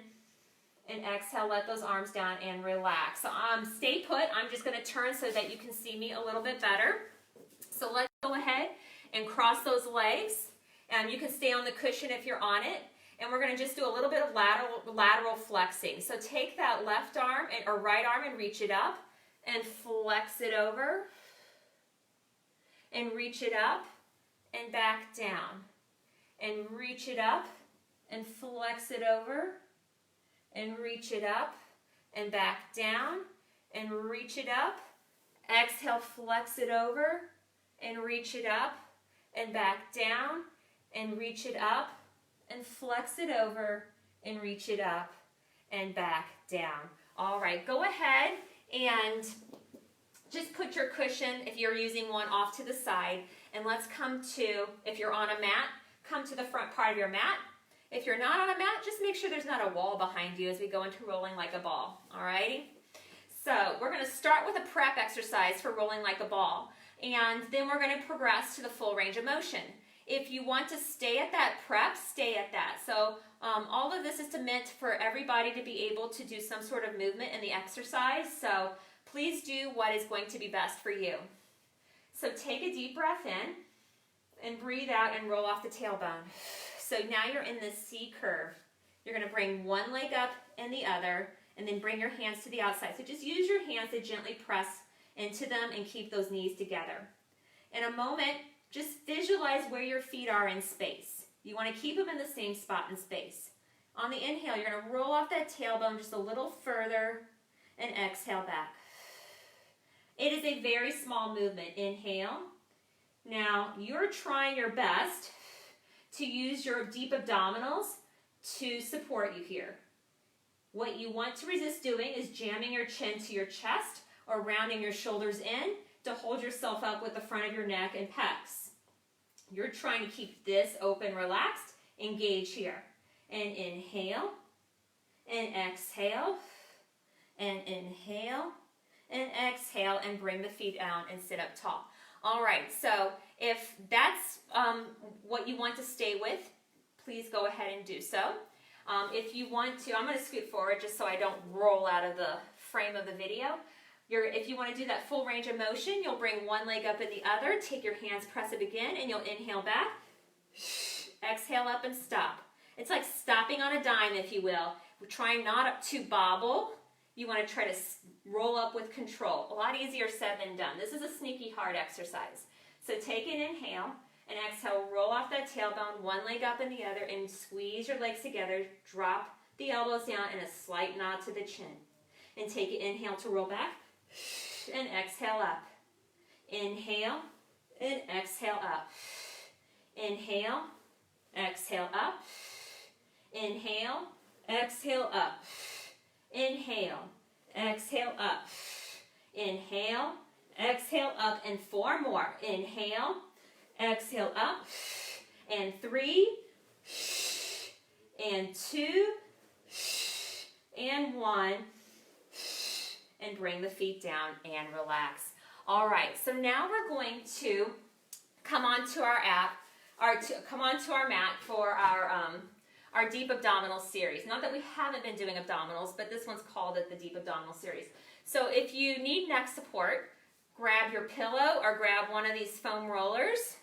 and exhale, let those arms down and relax. So stay put. I'm just going to turn so that you can see me a little bit better. So let's go ahead and cross those legs. You can stay on the cushion if you're on it. And we're going to just do a little bit of lateral flexing. So take that left arm or right arm and reach it up and flex it over. And reach it up and back down. And reach it up and flex it over. And reach it up and back down. And reach it up. Exhale, flex it over. And reach it up and back down. And reach it up. And flex it over and reach it up and back down. All right, go ahead and just put your cushion, if you're using one, off to the side. And let's come to, if you're on a mat, come to the front part of your mat. If you're not on a mat, just make sure there's not a wall behind you as we go into rolling like a ball. All righty? So we're going to start with a prep exercise for rolling like a ball. And then we're going to progress to the full range of motion. If you want to stay at that prep, stay at that. So all of this is meant for everybody to be able to do some sort of movement in the exercise. So please do what is going to be best for you. So take a deep breath in and breathe out and roll off the tailbone. So now you're in this C curve. You're going to bring one leg up and the other, and then bring your hands to the outside. So just use your hands to gently press into them and keep those knees together. In a moment, just visualize where your feet are in space. You want to keep them in the same spot in space. On the inhale, you're going to roll off that tailbone just a little further and exhale back. It is a very small movement. Inhale. Now, you're trying your best to use your deep abdominals to support you here. What you want to resist doing is jamming your chin to your chest or rounding your shoulders in to hold yourself up with the front of your neck and pecs. You're trying to keep this open, relaxed, engage here. And inhale, and exhale, and inhale, and exhale, and bring the feet down and sit up tall. All right, so if that's what you want to stay with, please go ahead and do so. If you want to, I'm going to scoot forward just so I don't roll out of the frame of the video. If you want to do that full range of motion, you'll bring one leg up and the other, take your hands, press it again, and you'll inhale back, exhale up and stop. It's like stopping on a dime, if you will. We're trying not to bobble. You want to try to roll up with control. A lot easier said than done. This is a sneaky hard exercise. So take an inhale and exhale, roll off that tailbone, one leg up and the other, and squeeze your legs together. Drop the elbows down and a slight nod to the chin. And take an inhale to roll back. And exhale up. Inhale and exhale up. Inhale, exhale up. Inhale, exhale up. Inhale, exhale up. Inhale, exhale up. And 4 more. Inhale, exhale up. And 3, and 2, and 1. And bring the feet down and relax. All right, so now we're going to come onto our come onto our mat for our deep abdominal series. Not that we haven't been doing abdominals, but this one's called the deep abdominal series. So if you need neck support, grab your pillow or grab one of these foam rollers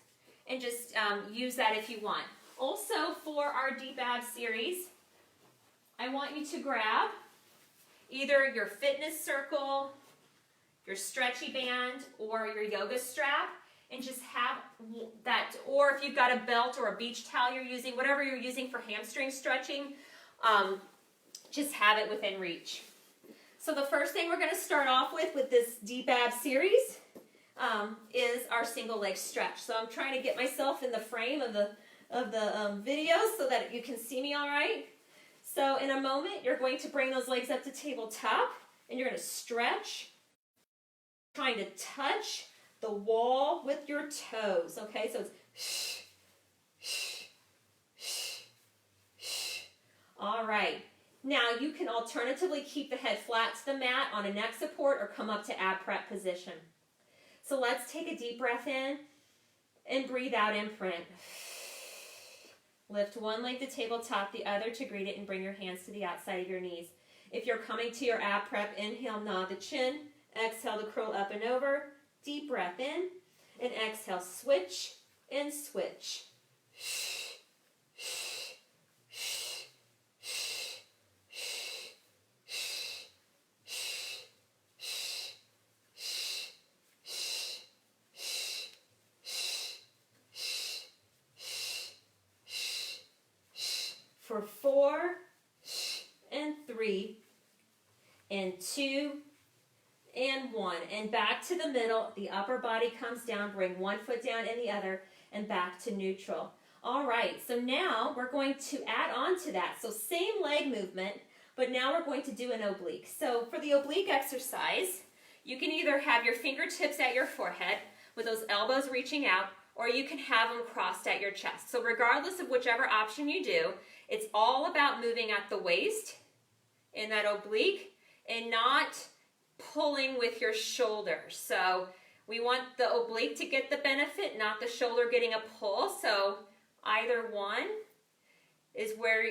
and just use that if you want. Also, for our deep ab series, I want you to grab either your fitness circle, your stretchy band, or your yoga strap, and just have that, or if you've got a belt or a beach towel you're using, whatever you're using for hamstring stretching, just have it within reach. So the first thing we're going to start off with this deep ab series is our single leg stretch. So I'm trying to get myself in the frame of the video so that you can see me all right. So in a moment, you're going to bring those legs up to tabletop, and you're going to stretch, trying to touch the wall with your toes, okay? So it's all right. Now you can alternatively keep the head flat to the mat on a neck support or come up to ab prep position. So let's take a deep breath in and breathe out, imprint. Lift one leg to tabletop, the other to greet it, and bring your hands to the outside of your knees. If you're coming to your ab prep, inhale, nod the chin. Exhale to curl up and over. Deep breath in. And exhale, switch and switch. For 4 and 3 and 2 and 1, and back to the middle. The upper body comes down, bring one foot down and the other, and back to neutral. All right, so now we're going to add on to that. So same leg movement, but now we're going to do an oblique. So for the oblique exercise, you can either have your fingertips at your forehead with those elbows reaching out, or you can have them crossed at your chest. So regardless of whichever option you do, it's all about moving at the waist in that oblique and not pulling with your shoulders. So we want the oblique to get the benefit, not the shoulder getting a pull. So either one is where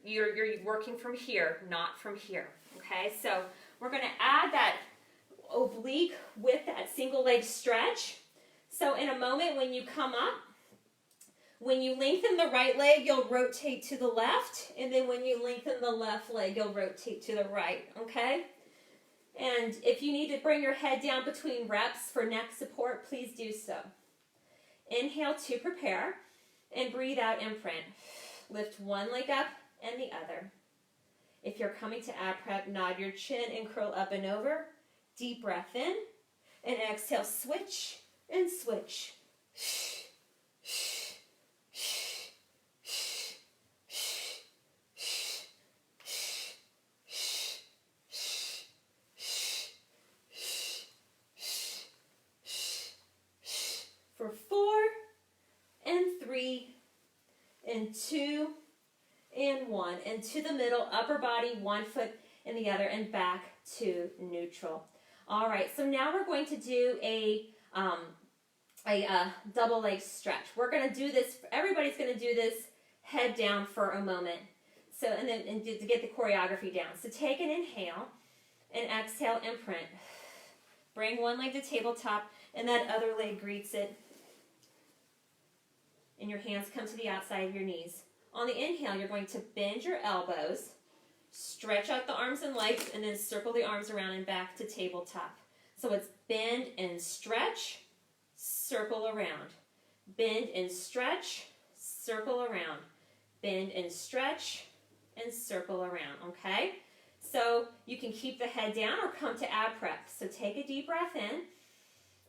you're working from here, not from here. Okay, so we're going to add that oblique with that single leg stretch. So in a moment when you come up, when you lengthen the right leg, you'll rotate to the left. And then when you lengthen the left leg, you'll rotate to the right, okay? And if you need to bring your head down between reps for neck support, please do so. Inhale to prepare, and breathe out, imprint. Lift one leg up and the other. If you're coming to ab prep, nod your chin and curl up and over. Deep breath in, and exhale, switch and switch. For 4 and 3 and 2 and 1, and to the middle, upper body, one foot in the other, and back to neutral. All right, so now we're going to do a double leg stretch. We're going to do this, everybody's going to do this head down for a moment. So, and to get the choreography down. So take an inhale and exhale, imprint. Bring one leg to tabletop, and that other leg greets it. And your hands come to the outside of your knees. On the inhale, you're going to bend your elbows, stretch out the arms and legs, and then circle the arms around and back to tabletop. So it's bend and stretch, circle around. Bend and stretch, circle around. Bend and stretch, and circle around, okay? So you can keep the head down or come to ab prep. So take a deep breath in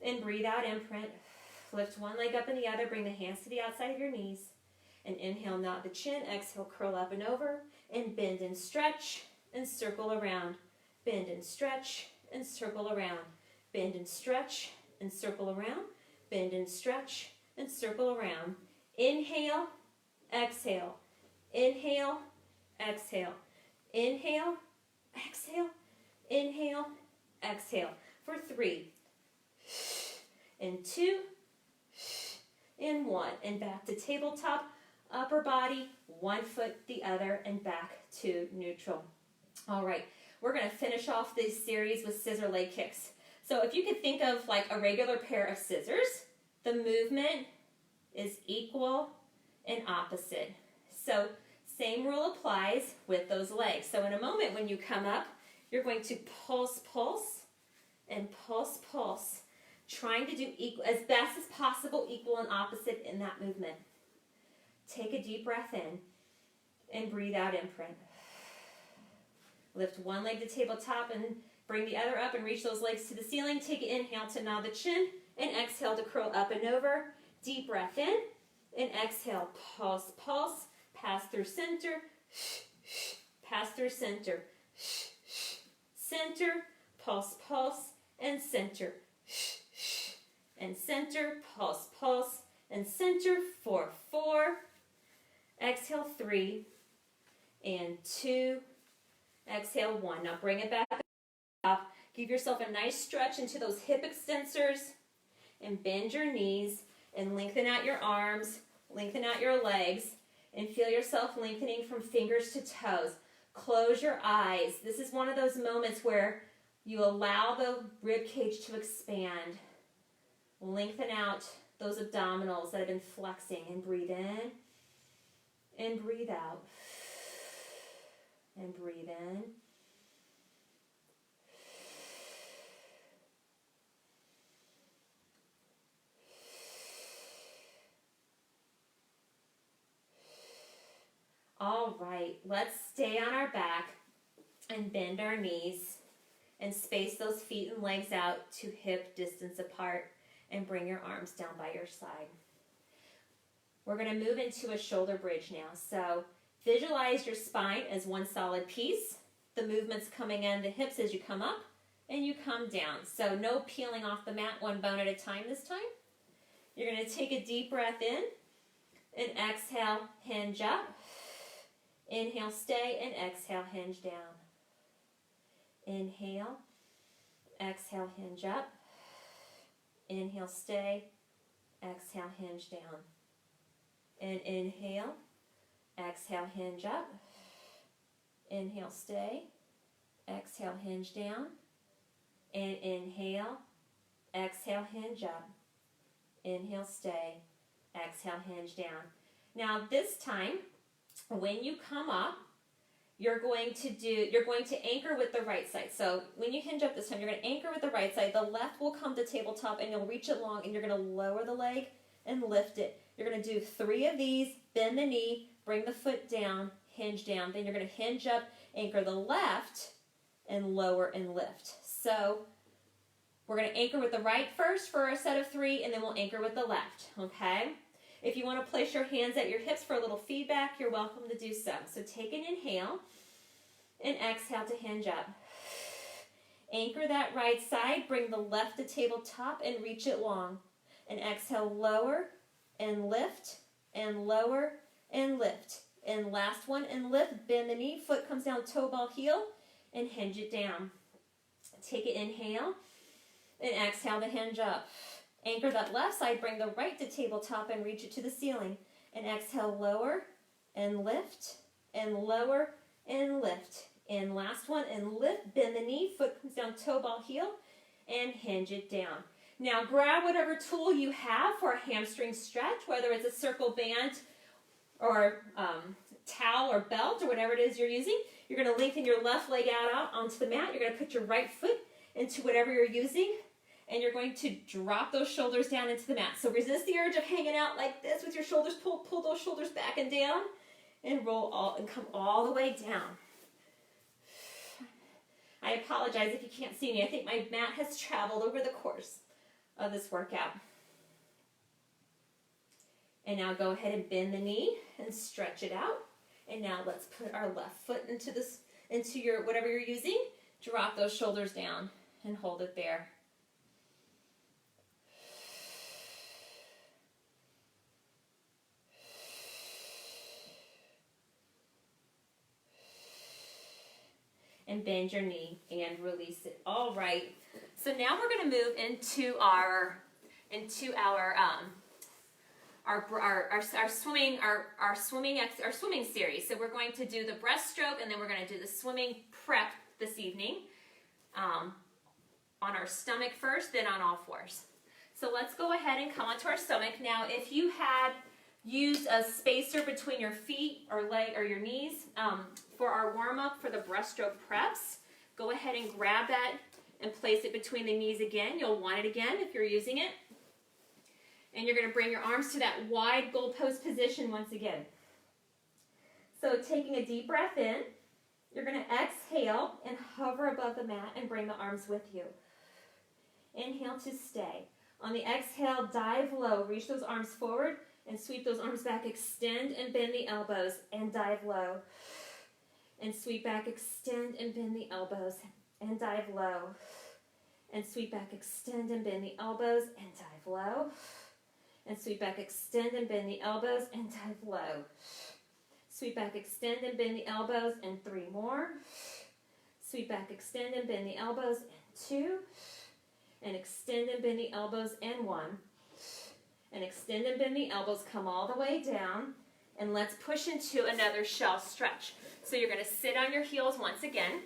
and breathe out, imprint. Lift one leg up and the other. Bring the hands to the outside of your knees. And inhale, nod the chin. Exhale, curl up and over. And bend and stretch and circle around. Bend and stretch and circle around. Bend and stretch and circle around. Bend and stretch and circle around. Inhale, exhale. Inhale, exhale. Inhale, exhale. Inhale, exhale. For 3 and 2 and 1. And back to tabletop, upper body, one foot, the other, and back to neutral. All right, we're going to finish off this series with scissor leg kicks. So if you could think of like a regular pair of scissors, the movement is equal and opposite. So same rule applies with those legs. So in a moment when you come up, you're going to pulse, pulse, and pulse, pulse, trying to do equal, as best as possible, equal and opposite in that movement. Take a deep breath in and breathe out, imprint. Lift one leg to tabletop and bring the other up and reach those legs to the ceiling. Take an inhale to nod the chin and exhale to curl up and over. Deep breath in and exhale. Pulse, pulse, pass through center, pass through center, center, pulse, pulse, and center, and center, pulse, pulse, and center for 4. Exhale 3 and 2. Exhale 1. Now bring it back up. Give yourself a nice stretch into those hip extensors and bend your knees and lengthen out your arms, lengthen out your legs, and feel yourself lengthening from fingers to toes. Close your eyes. This is one of those moments where you allow the rib cage to expand. Lengthen out those abdominals that have been flexing and breathe in and breathe out and breathe in. All right, let's stay on our back and bend our knees and space those feet and legs out to hip distance apart and bring your arms down by your side. We're going to move into a shoulder bridge now. So visualize your spine as one solid piece. The movement's coming in the hips as you come up and you come down. So no peeling off the mat, one bone at a time this time. You're going to take a deep breath in and exhale, hinge up. Inhale, stay, and exhale, hinge down. Inhale, exhale, hinge up. Inhale, stay, exhale, hinge down. And inhale, exhale, hinge up. Inhale, stay, exhale, hinge down. And inhale, exhale, hinge up. Inhale, stay, exhale, hinge down. Now this time, when you come up, you're going to anchor with the right side. So when you hinge up this time, you're going to anchor with the right side. The left will come to tabletop and you'll reach it long and you're going to lower the leg and lift it. You're going to do 3 of these, bend the knee, bring the foot down, hinge down. Then you're going to hinge up, anchor the left, and lower and lift. So we're going to anchor with the right first for a set of 3, and then we'll anchor with the left, okay? If you want to place your hands at your hips for a little feedback, you're welcome to do so. So take an inhale and exhale to hinge up. Anchor that right side, bring the left to tabletop and reach it long. And exhale, lower and lift and lower and lift. And last one, and lift, bend the knee, foot comes down, toe ball heel, and hinge it down. Take an inhale and exhale to hinge up. Anchor that left side, bring the right to tabletop and reach it to the ceiling. And exhale, lower and lift and lower and lift. And last one, and lift, bend the knee, foot comes down, toe ball heel, and hinge it down. Now grab whatever tool you have for a hamstring stretch, whether it's a circle band or towel or belt or whatever it is you're using. You're going to lengthen your left leg out onto the mat. You're going to put your right foot into whatever you're using. And you're going to drop those shoulders down into the mat. So resist the urge of hanging out like this with your shoulders pulled. Pull those shoulders back and down and roll and come all the way down. I apologize if you can't see me. I think my mat has traveled over the course of this workout. And now go ahead and bend the knee and stretch it out. And now let's put our left foot into your whatever you're using. Drop those shoulders down and hold it there. And bend your knee and release it. All right. So now we're going to move into our swimming series. So we're going to do the breaststroke, and then we're going to do the swimming prep this evening. On our stomach first, then on all fours. So let's go ahead and come onto our stomach. Now, if you had used a spacer between your feet or leg or your knees for our warm-up for the breaststroke preps, go ahead and grab that and place it between the knees again. You'll want it again if you're using it. And you're going to bring your arms to that wide goalpost position once again. So taking a deep breath in, you're going to exhale and hover above the mat and bring the arms with you. Inhale to stay. On the exhale, dive low. Reach those arms forward and sweep those arms back. Extend and bend the elbows and dive low. And sweep back, extend and bend the elbows and dive low. And sweep back, extend and bend the elbows and dive low. And sweep back, extend and bend the elbows and dive low. Sweep back, extend and bend the elbows and 3 more. Sweep back, extend and bend the elbows and 2. And extend and bend the elbows and 1. And extend and bend the elbows, come all the way down. And let's push into another shell stretch. So you're going to sit on your heels once again.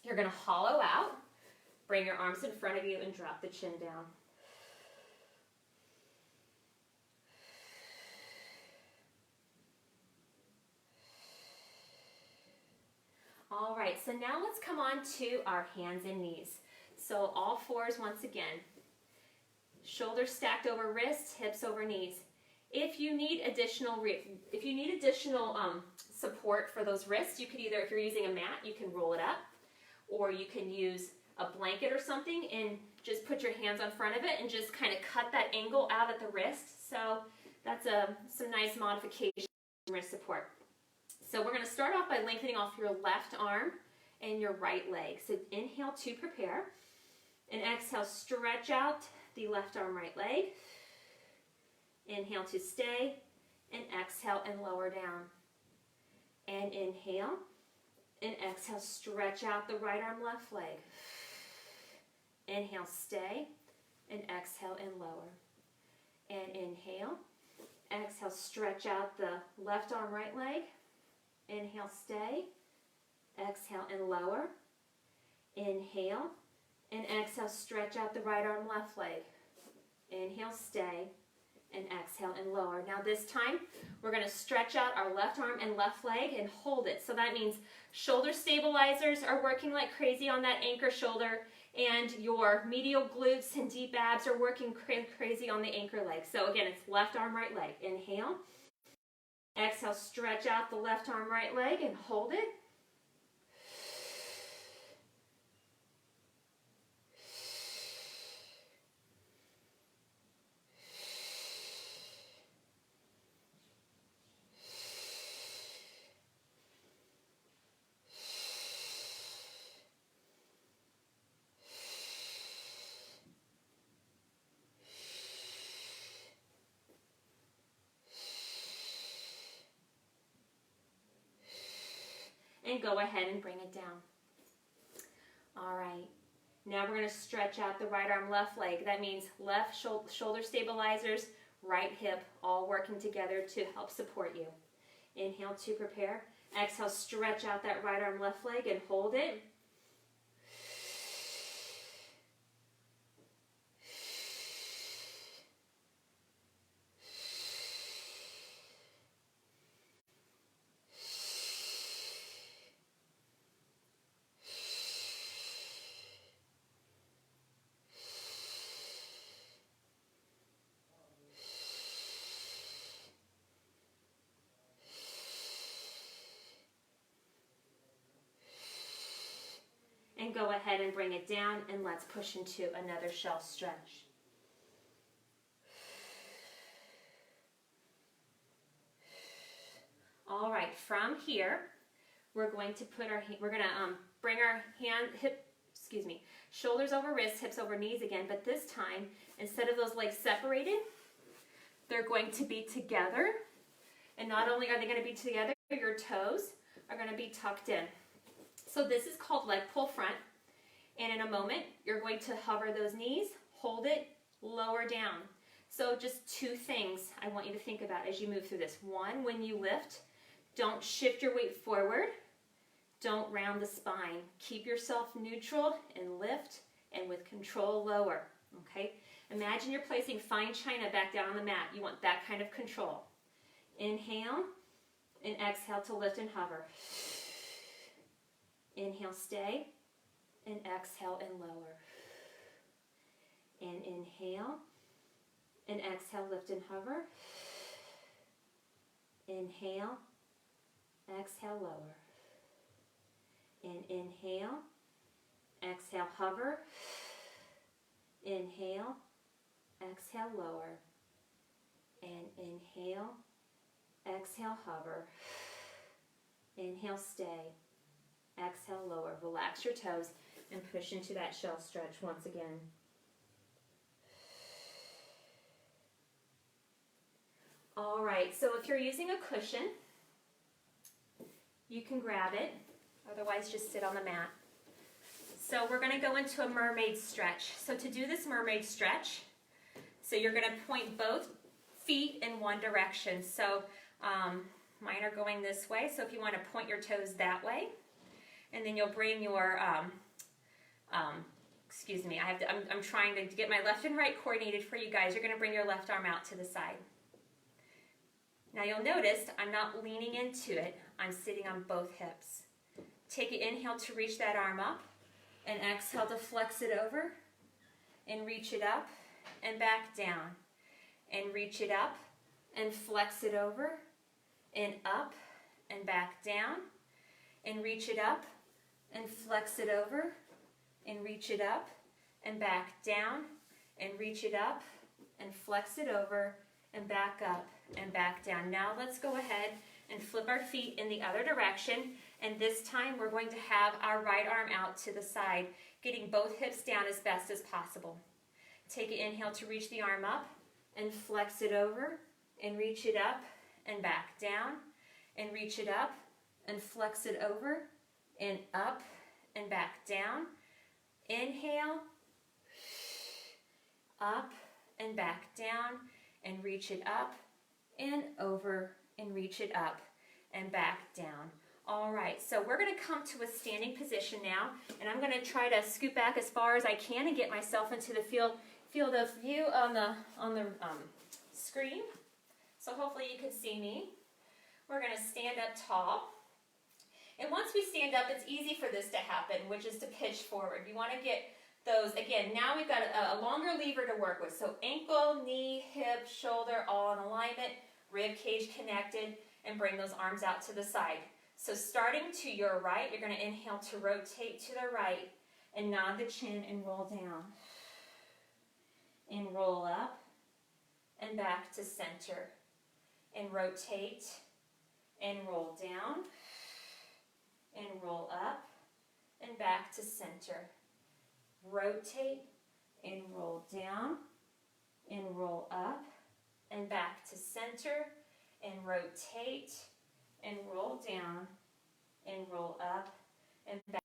You're going to hollow out. Bring your arms in front of you and drop the chin down. All right, so now let's come on to our hands and knees. So all fours once again. Shoulders stacked over wrists, hips over knees. If you need additional support for those wrists, you could either, if you're using a mat, you can roll it up, or you can use a blanket or something and just put your hands on front of it and just kind of cut that angle out at the wrist. So that's some nice modification wrist support. So we're going to start off by lengthening off your left arm and your right leg. So inhale to prepare, and exhale, stretch out the left arm, right leg. Inhale to stay, and exhale and lower down. And inhale, and exhale, stretch out the right arm, left leg. Inhale, stay, and exhale and lower. And inhale, exhale, stretch out the left arm, right leg. Inhale, stay, exhale and lower. Inhale, and exhale, stretch out the right arm, left leg. Inhale, stay, and exhale and lower. Now this time, we're going to stretch out our left arm and left leg and hold it. So that means shoulder stabilizers are working like crazy on that anchor shoulder, and your medial glutes and deep abs are working crazy on the anchor leg. So again, it's left arm, right leg. Inhale. Exhale, stretch out the left arm, right leg and hold it. And go ahead and bring it down. All right. Now we're going to stretch out the right arm, left leg. That means left shoulder stabilizers, right hip, all working together to help support you. Inhale to prepare. Exhale, stretch out that right arm, left leg and hold it. and go ahead and bring it down, and let's push into another shelf stretch. All right, from here, we're going to put bring our shoulders over wrists, hips over knees again, but this time, instead of those legs separated, they're going to be together. And not only are they going to be together, your toes are going to be tucked in. So this is called leg pull front. And in a moment, you're going to hover those knees, hold it, lower down. So just two things I want you to think about as you move through this. One, when you lift, don't shift your weight forward. Don't round the spine. Keep yourself neutral and lift, and with control, lower. Okay? Imagine you're placing fine china back down on the mat. You want that kind of control. Inhale and exhale to lift and hover. Inhale, stay, and exhale and lower. And inhale and exhale, lift and hover. Inhale, exhale, lower. And inhale, exhale, hover. Inhale, exhale, lower. And inhale, exhale, hover. Inhale, stay. Exhale, lower. Relax your toes and push into that shelf stretch once again. All right, so if you're using a cushion, you can grab it. Otherwise, just sit on the mat. So we're going to go into a mermaid stretch. So to do this mermaid stretch, so you're going to point both feet in one direction. So mine are going this way. So if you want to point your toes that way, and then you'll bring your, I'm trying to get my left and right coordinated for you guys. You're going to bring your left arm out to the side. Now you'll notice I'm not leaning into it. I'm sitting on both hips. Take an inhale to reach that arm up, and exhale to flex it over, and reach it up, and back down, and reach it up, and flex it over, and up, and back down, and reach it up, and flex it over, and reach it up, and back down, and reach it up, and flex it over, and back up, and back down. Now let's go ahead and flip our feet in the other direction, and this time we're going to have our right arm out to the side, getting both hips down as best as possible. Take an inhale to reach the arm up, and flex it over, and reach it up, and back down, and reach it up, and flex it over, and up, and back down. Inhale, up, and back down, and reach it up, and over, and reach it up, and back down. All right, so we're going to come to a standing position now, and I'm going to try to scoot back as far as I can and get myself into the field of view on the screen. So hopefully you can see me. We're going to stand up tall. And once we stand up, it's easy for this to happen, which is to pitch forward. You want to get those, again, now we've got a longer lever to work with. So ankle, knee, hip, shoulder, all in alignment, rib cage connected, and bring those arms out to the side. So starting to your right, you're going to inhale to rotate to the right, and nod the chin and roll down. And roll up, and back to center. And rotate, and roll down, and roll up, and back to center. Rotate, and roll down, and roll up, and back to center, and rotate, and roll down, and roll up, and back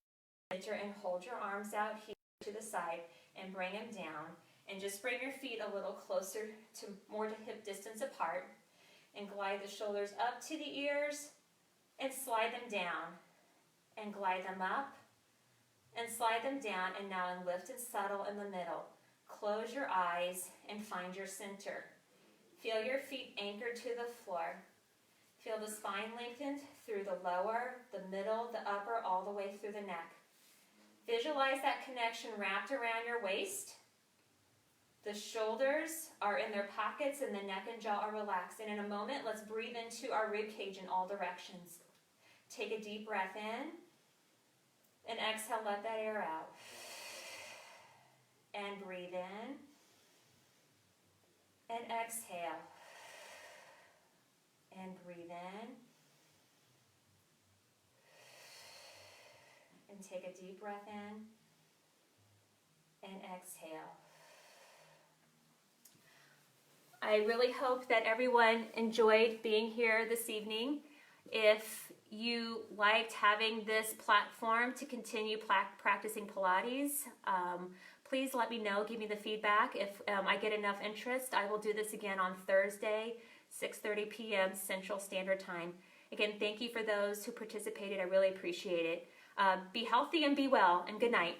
to center, and hold your arms out here to the side, and bring them down, and just bring your feet a little closer to more to hip distance apart, and glide the shoulders up to the ears, and slide them down, and glide them up, and slide them down, and now lift and settle in the middle. Close your eyes and find your center. Feel your feet anchored to the floor. Feel the spine lengthened through the lower, the middle, the upper, all the way through the neck. Visualize that connection wrapped around your waist. The shoulders are in their pockets and the neck and jaw are relaxed. And in a moment, let's breathe into our rib cage in all directions. Take a deep breath in And exhale, let that air out. And breathe in. And exhale. And breathe in. And take a deep breath in. And exhale. I really hope that everyone enjoyed being here this evening. If you liked having this platform to continue practicing Pilates, please let me know, give me the feedback. If I get enough interest, I will do this again on Thursday, 6:30 p.m. Central Standard Time. Again, thank you for those who participated. I really appreciate it. Be healthy and be well, and good night.